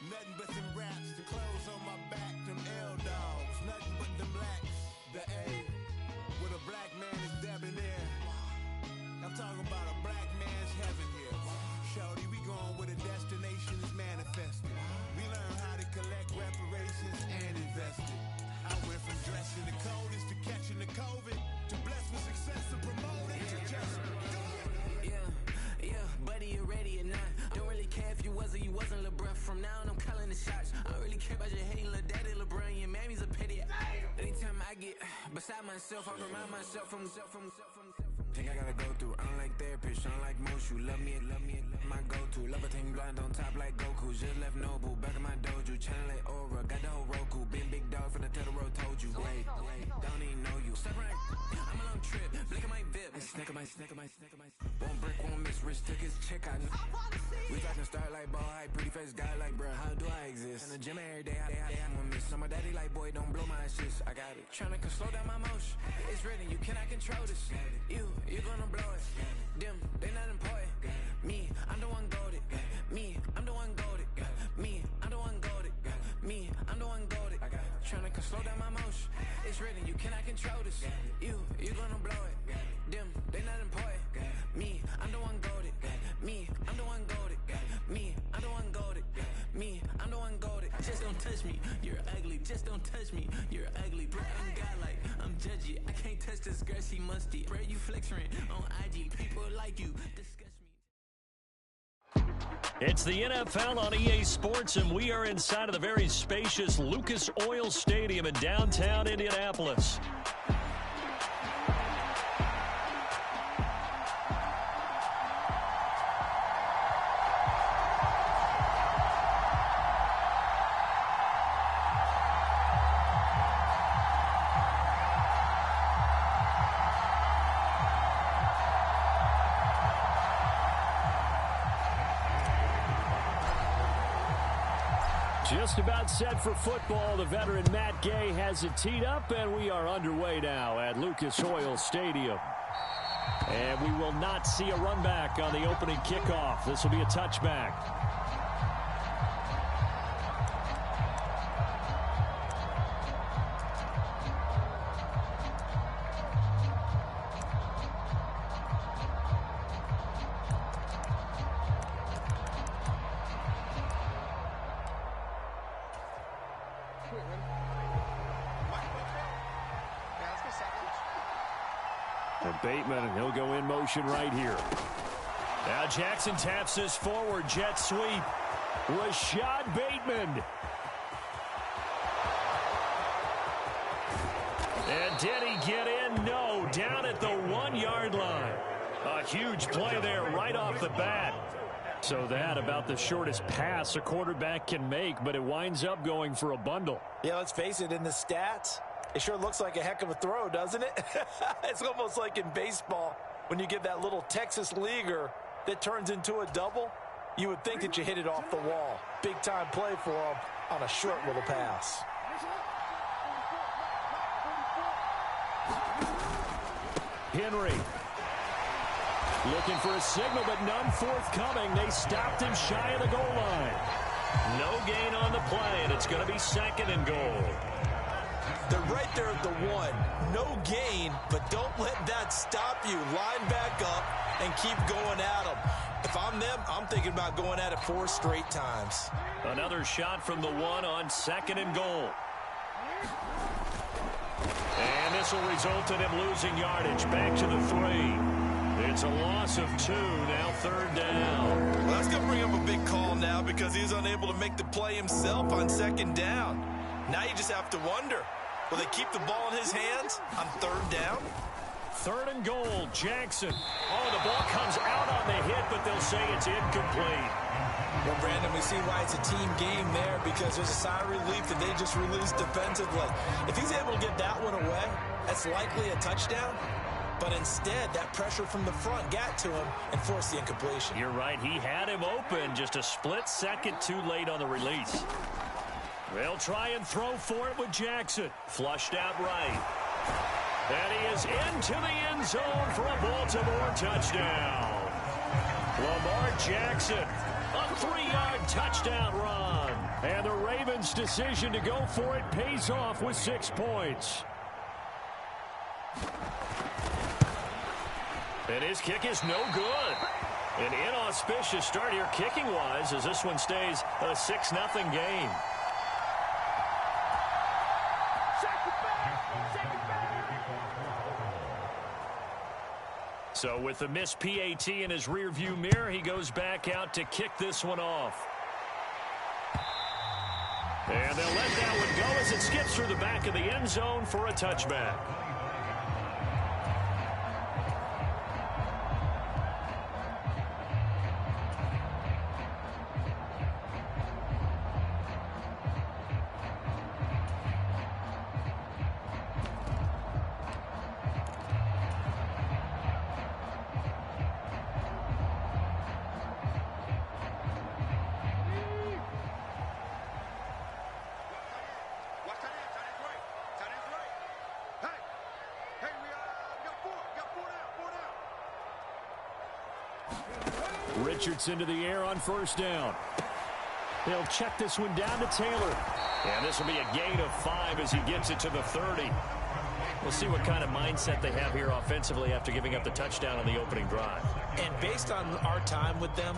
Nothing but them raps, the clothes on my back, them L-dogs. Nothing but them blacks, the A, with a black man is debonair. I'm talking about a black man's heaven here. Shorty, we going where the destination is manifested. We learn how to collect reparations and invest it. I went from dressing the coldest to catching the COVID, to blessed with success and promoting to just do it. Yeah, buddy, you ready or not? Don't really care if you was or you wasn't LeBron. From now on, I'm calling the shots. I don't really care about your hating little daddy LeBron. Your mammy's a pity. Anytime I get beside myself, I remind myself from Think I gotta go through. I don't like therapists, I don't like most. You love me, my go-to. Love a team blind on top like Goku. Just left Nobu, back in my dojo. Channel like Aura, got the whole Roku. Been big dog from the Telltale told you. Wait, don't even know you. Step right, I'm a long trip. Blink of my VIP. Snack of my. One brick, one miss. Rich took his check, I know. We talking start like ball high, pretty face guy like bruh. How do I exist? In the gym every day, I one miss. So my daddy like, boy, don't blow my assist. I got it. Tryna slow down my motion. It's written, you cannot control this. You gonna blow it. Them, they not important. Me, I'm the one goated. Me, I'm the one goated. Me, I'm the one goated. Me, I'm the one goated. Tryna slow down my motion. It's written, you cannot control this. You gonna blow it. Them, they not important. Me, I'm the one goated. Me, I'm the one goated. Me, I'm the one goated. Me, I'm the one goated. Just don't touch me. You're ugly. Just don't touch me. You're ugly. Bro, I'm godlike. I'm judgy. I can't touch this girl. She musty. Bro, you flexing on IG. People like you disgust me. It's the NFL on EA Sports, and we are inside of the very spacious Lucas Oil Stadium in downtown Indianapolis. Just about set for football. The veteran Matt Gay has it teed up, and we are underway now at Lucas Oil Stadium. And we will not see a run back on the opening kickoff. This will be a touchback. And Bateman, he'll go in motion right here. Now Jackson taps this forward. Jet sweep. Rashad Bateman. And did he get in? No. Down at the 1-yard line. A huge play there right off the bat. So that about the shortest pass a quarterback can make, but it winds up going for a bundle. Yeah, let's face it, in the stats, it sure looks like a heck of a throw, doesn't it? It's almost like in baseball when you get that little Texas leaguer that turns into a double. You would think that you hit it off the wall. Big time play for him on a short little pass. Henry looking for a signal, but none forthcoming. They stopped him shy of the goal line. No gain on the play, and it's going to be 2nd and goal. They're right there at the 1. No gain, but don't let that stop you. Line back up and keep going at them. If I'm them, I'm thinking about going at it 4 straight times. Another shot from the 1 on 2nd and goal. And this will result in him losing yardage. Back to the 3. It's a loss of 2. Now 3rd down. Well, that's going to bring up a big call now because he's unable to make the play himself on 2nd down. Now you just have to wonder, will they keep the ball in his hands on 3rd down? 3rd and goal, Jackson. Oh, the ball comes out on the hit, but they'll say it's incomplete. Well, Brandon, we see why it's a team game there because there's a sigh of relief that they just released defensively. If he's able to get that one away, that's likely a touchdown. But instead, that pressure from the front got to him and forced the incompletion. You're right. He had him open. Just a split second too late on the release. They'll try and throw for it with Jackson. Flushed out right. And he is into the end zone for a Baltimore touchdown. Lamar Jackson, a 3-yard touchdown run. And the Ravens' decision to go for it pays off with 6 points. And his kick is no good. An inauspicious start here kicking-wise as this one stays a 6-0 game. So with the missed PAT in his rearview mirror, he goes back out to kick this one off. And they'll let that one go as it skips through the back of the end zone for a touchback. Richardson to the air on 1st down. They'll check this one down to Taylor. And this will be a gain of 5 as he gets it to the 30. We'll see what kind of mindset they have here offensively after giving up the touchdown on the opening drive. And based on our time with them,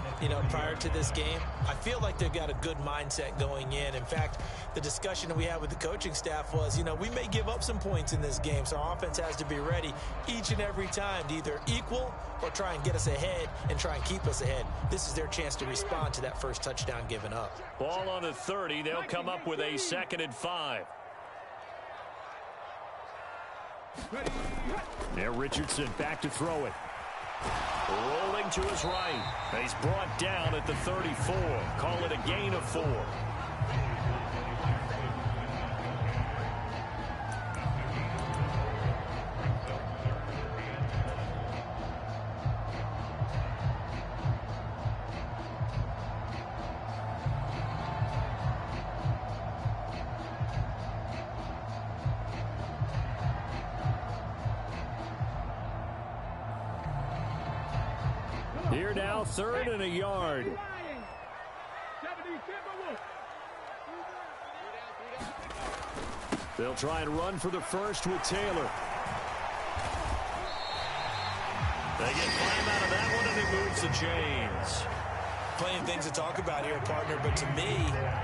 prior to this game, I feel like they've got a good mindset going in. In fact, the discussion that we had with the coaching staff was, we may give up some points in this game, so our offense has to be ready each and every time to either equal or try and get us ahead and try and keep us ahead. This is their chance to respond to that first touchdown given up. Ball on the 30. They'll come up with a 2nd and 5. There, Richardson back to throw it. Rolling to his right. He's brought down at the 34. Call it a gain of 4. Here now, 3rd and a yard. They'll try and run for the first with Taylor. They get 5 out of that one, and it moves the chains. Plenty of things to talk about here, partner, but to me,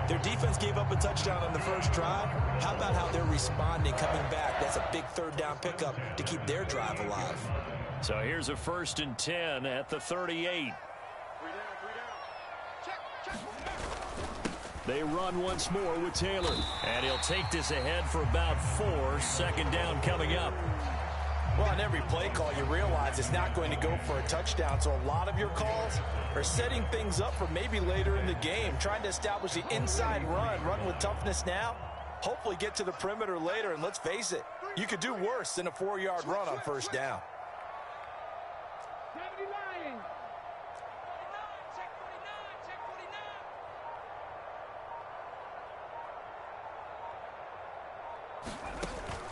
their defense gave up a touchdown on the first drive. How about how they're responding, coming back? That's a big 3rd down pickup to keep their drive alive. So here's a 1st and 10 at the 38. They run once more with Taylor. And he'll take this ahead for about 4. 2nd down coming up. Well, on every play call, you realize it's not going to go for a touchdown. So a lot of your calls are setting things up for maybe later in the game, trying to establish the inside run with toughness now, hopefully get to the perimeter later. And let's face it, you could do worse than a 4-yard run on 1st down.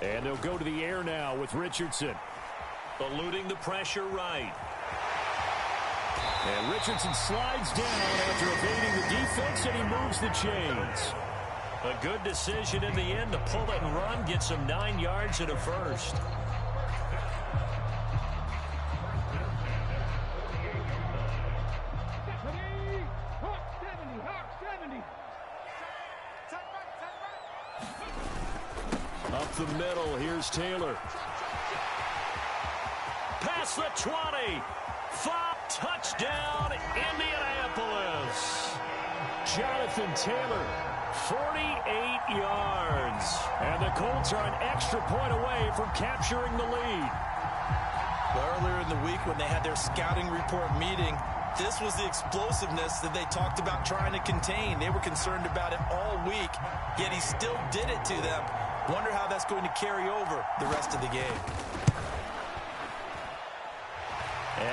And they'll go to the air now with Richardson. Eluding the pressure right. And Richardson slides down after evading the defense, and he moves the chains. A good decision in the end to pull it and run, get some 9 yards and a first. Up the middle, here's Taylor. Past the 20. 5, touchdown, Indianapolis. Jonathan Taylor, 48 yards. And the Colts are an extra point away from capturing the lead. Well, earlier in the week when they had their scouting report meeting, this was the explosiveness that they talked about trying to contain. They were concerned about it all week, yet he still did it to them. Wonder how that's going to carry over the rest of the game.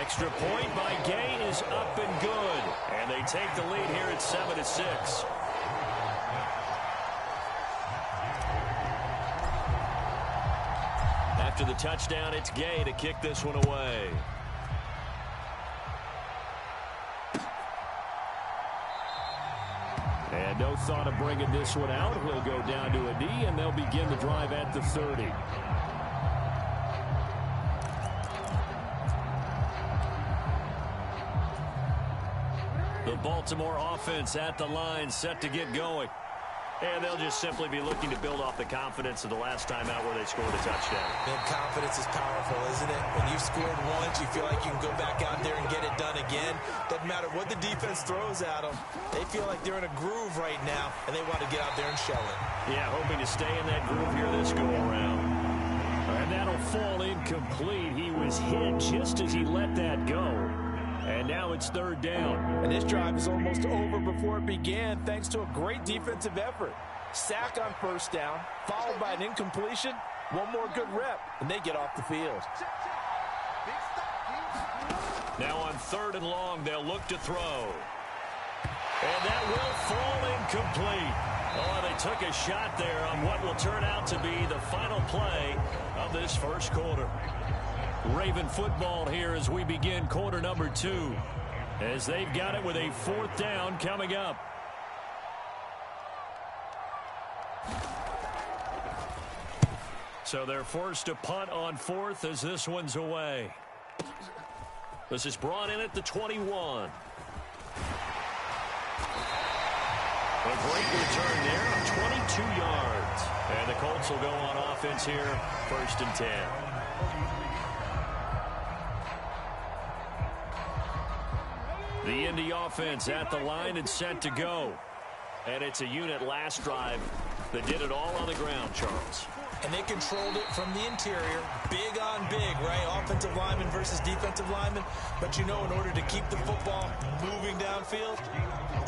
Extra point by Gay is up and good. And they take the lead here at 7-6. After the touchdown, it's Gay to kick this one away. And no thought of bringing this one out. He'll go down to a knee, and they'll begin the drive at the 30. The Baltimore offense at the line, set to get going. And they'll just simply be looking to build off the confidence of the last time out where they scored a touchdown. And confidence is powerful, isn't it? When you've scored once, you feel like you can go back out there and get it done again. Doesn't matter what the defense throws at them. They feel like they're in a groove right now, and they want to get out there and shell it. Yeah, hoping to stay in that groove here this go-around. And that'll fall incomplete. He was hit just as he let that go. And now it's 3rd down. And this drive is almost over before it began, thanks to a great defensive effort. Sack on 1st down, followed by an incompletion. One more good rep, and they get off the field. Now on 3rd and long, they'll look to throw. And that will fall incomplete. Oh, they took a shot there on what will turn out to be the final play of this first quarter. Raven football here as we begin quarter number 2, as they've got it with a 4th down coming up. So they're forced to punt on 4th as this one's away. This is brought in at the 21. A great return there of 22 yards. And the Colts will go on offense here, 1st and 10. The Indy offense at the line and set to go. And it's a unit last drive that did it all on the ground, Charles. And they controlled it from the interior, big on big, right? Offensive lineman versus defensive lineman. But you know, in order to keep the football moving downfield,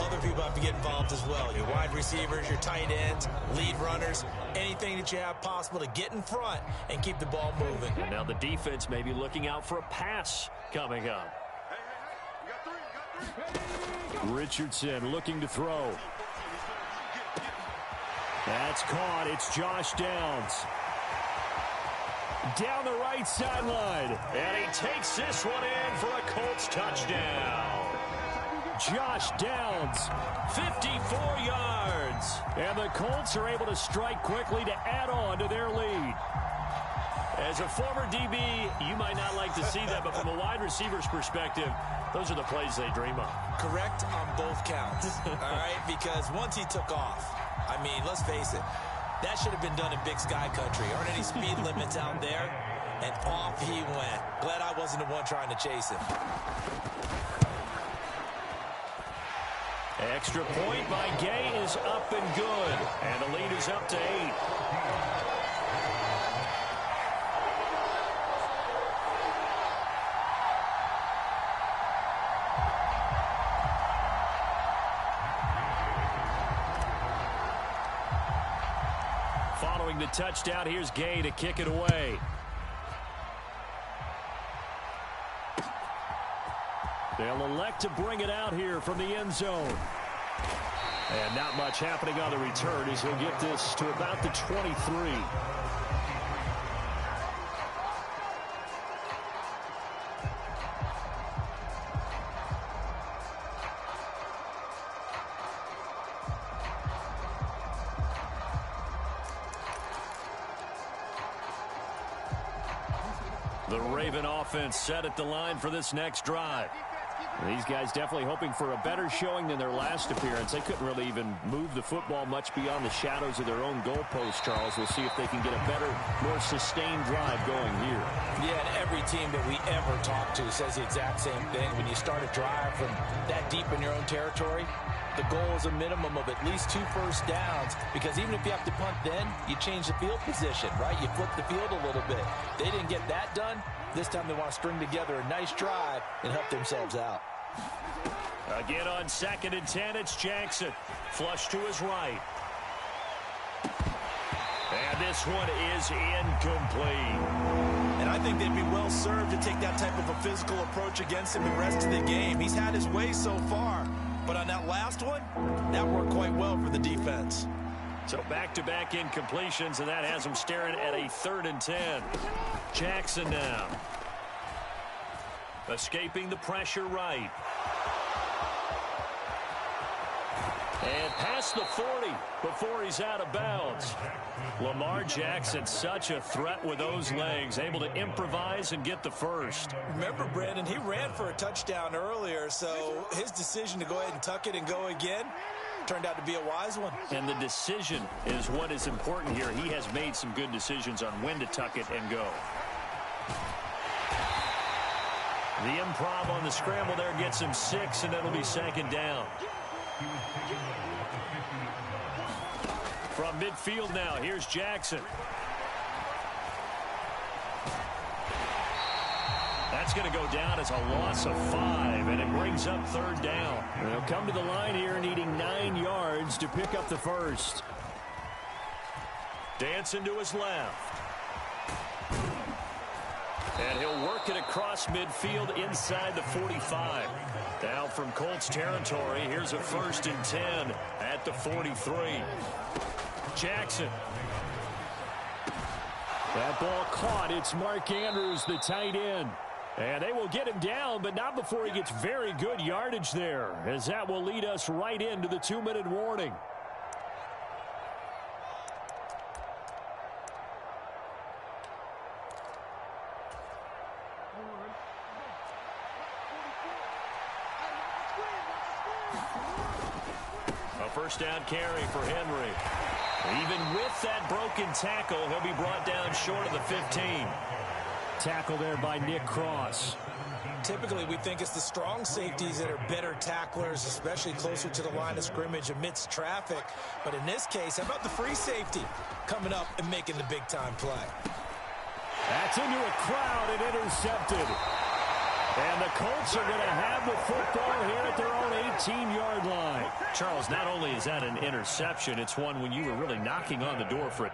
other people have to get involved as well. Your wide receivers, your tight ends, lead runners, anything that you have possible to get in front and keep the ball moving. And now the defense may be looking out for a pass coming up. Richardson looking to throw. That's caught. It's Josh Downs. down the right sideline. And he takes this one in for a Colts touchdown. Josh Downs, 54 yards. And the Colts are able to strike quickly to add on to their lead. As a former DB, you might not like to see that, but from a wide receiver's perspective, those are the plays they dream of. Correct on both counts, all right? Because once he took off, I mean, let's face it, that should have been done in Big Sky Country. Aren't any speed limits out there? And off he went. Glad I wasn't the one trying to chase him. Extra point by Gay is up and good. And the lead is up to 8. Following the touchdown, here's Gay to kick it away. They'll elect to bring it out here from the end zone. And not much happening on the return as he'll get this to about the 23. The Raven offense set at the line for this next drive. These guys definitely hoping for a better showing than their last appearance. They couldn't really even move the football much beyond the shadows of their own goalpost, Charles. We'll see if they can get a better, more sustained drive going here. Yeah, and every team that we ever talk to says the exact same thing. When you start a drive from that deep in your own territory, the goal is a minimum of at least 2 first downs, because even if you have to punt then, you change the field position, right? You flip the field a little bit. They didn't get that done. This time they want to string together a nice drive and help themselves out. Again on 2nd and 10, it's Jackson. Flush to his right. And this one is incomplete. And I think they'd be well served to take that type of a physical approach against him the rest of the game. He's had his way so far. But on that last one, that worked quite well for the defense. So back-to-back incompletions, and that has him staring at a 3rd and 10. Jackson now. Escaping the pressure right. And past the 40 before he's out of bounds. Lamar Jackson, such a threat with those legs, able to improvise and get the first. Remember, Brandon, he ran for a touchdown earlier, so his decision to go ahead and tuck it and go again turned out to be a wise one. And the decision is what is important here. He has made some good decisions on when to tuck it and go. The improv on the scramble there gets him 6, and that'll be 2nd down. From midfield now, here's Jackson. That's going to go down as a loss of 5, and it brings up 3rd down. They'll come to the line here needing 9 yards to pick up the first. Dancing to his left. And he'll work it across midfield inside the 45. Down from Colts territory, here's a 1st and 10 at the 43. Jackson. That ball caught. It's Mark Andrews, the tight end. And they will get him down, but not before he gets very good yardage there, as that will lead us right into the 2-minute warning. A 1st down carry for Henry. Even with that broken tackle, he'll be brought down short of the 15. Tackle there by Nick Cross. Typically, we think it's the strong safeties that are better tacklers, especially closer to the line of scrimmage amidst traffic. But in this case, how about the free safety coming up and making the big-time play? That's into a crowd and intercepted. And the Colts are going to have the football here at their own 18-yard line. Charles, not only is that an interception, it's one when you were really knocking on the door for it.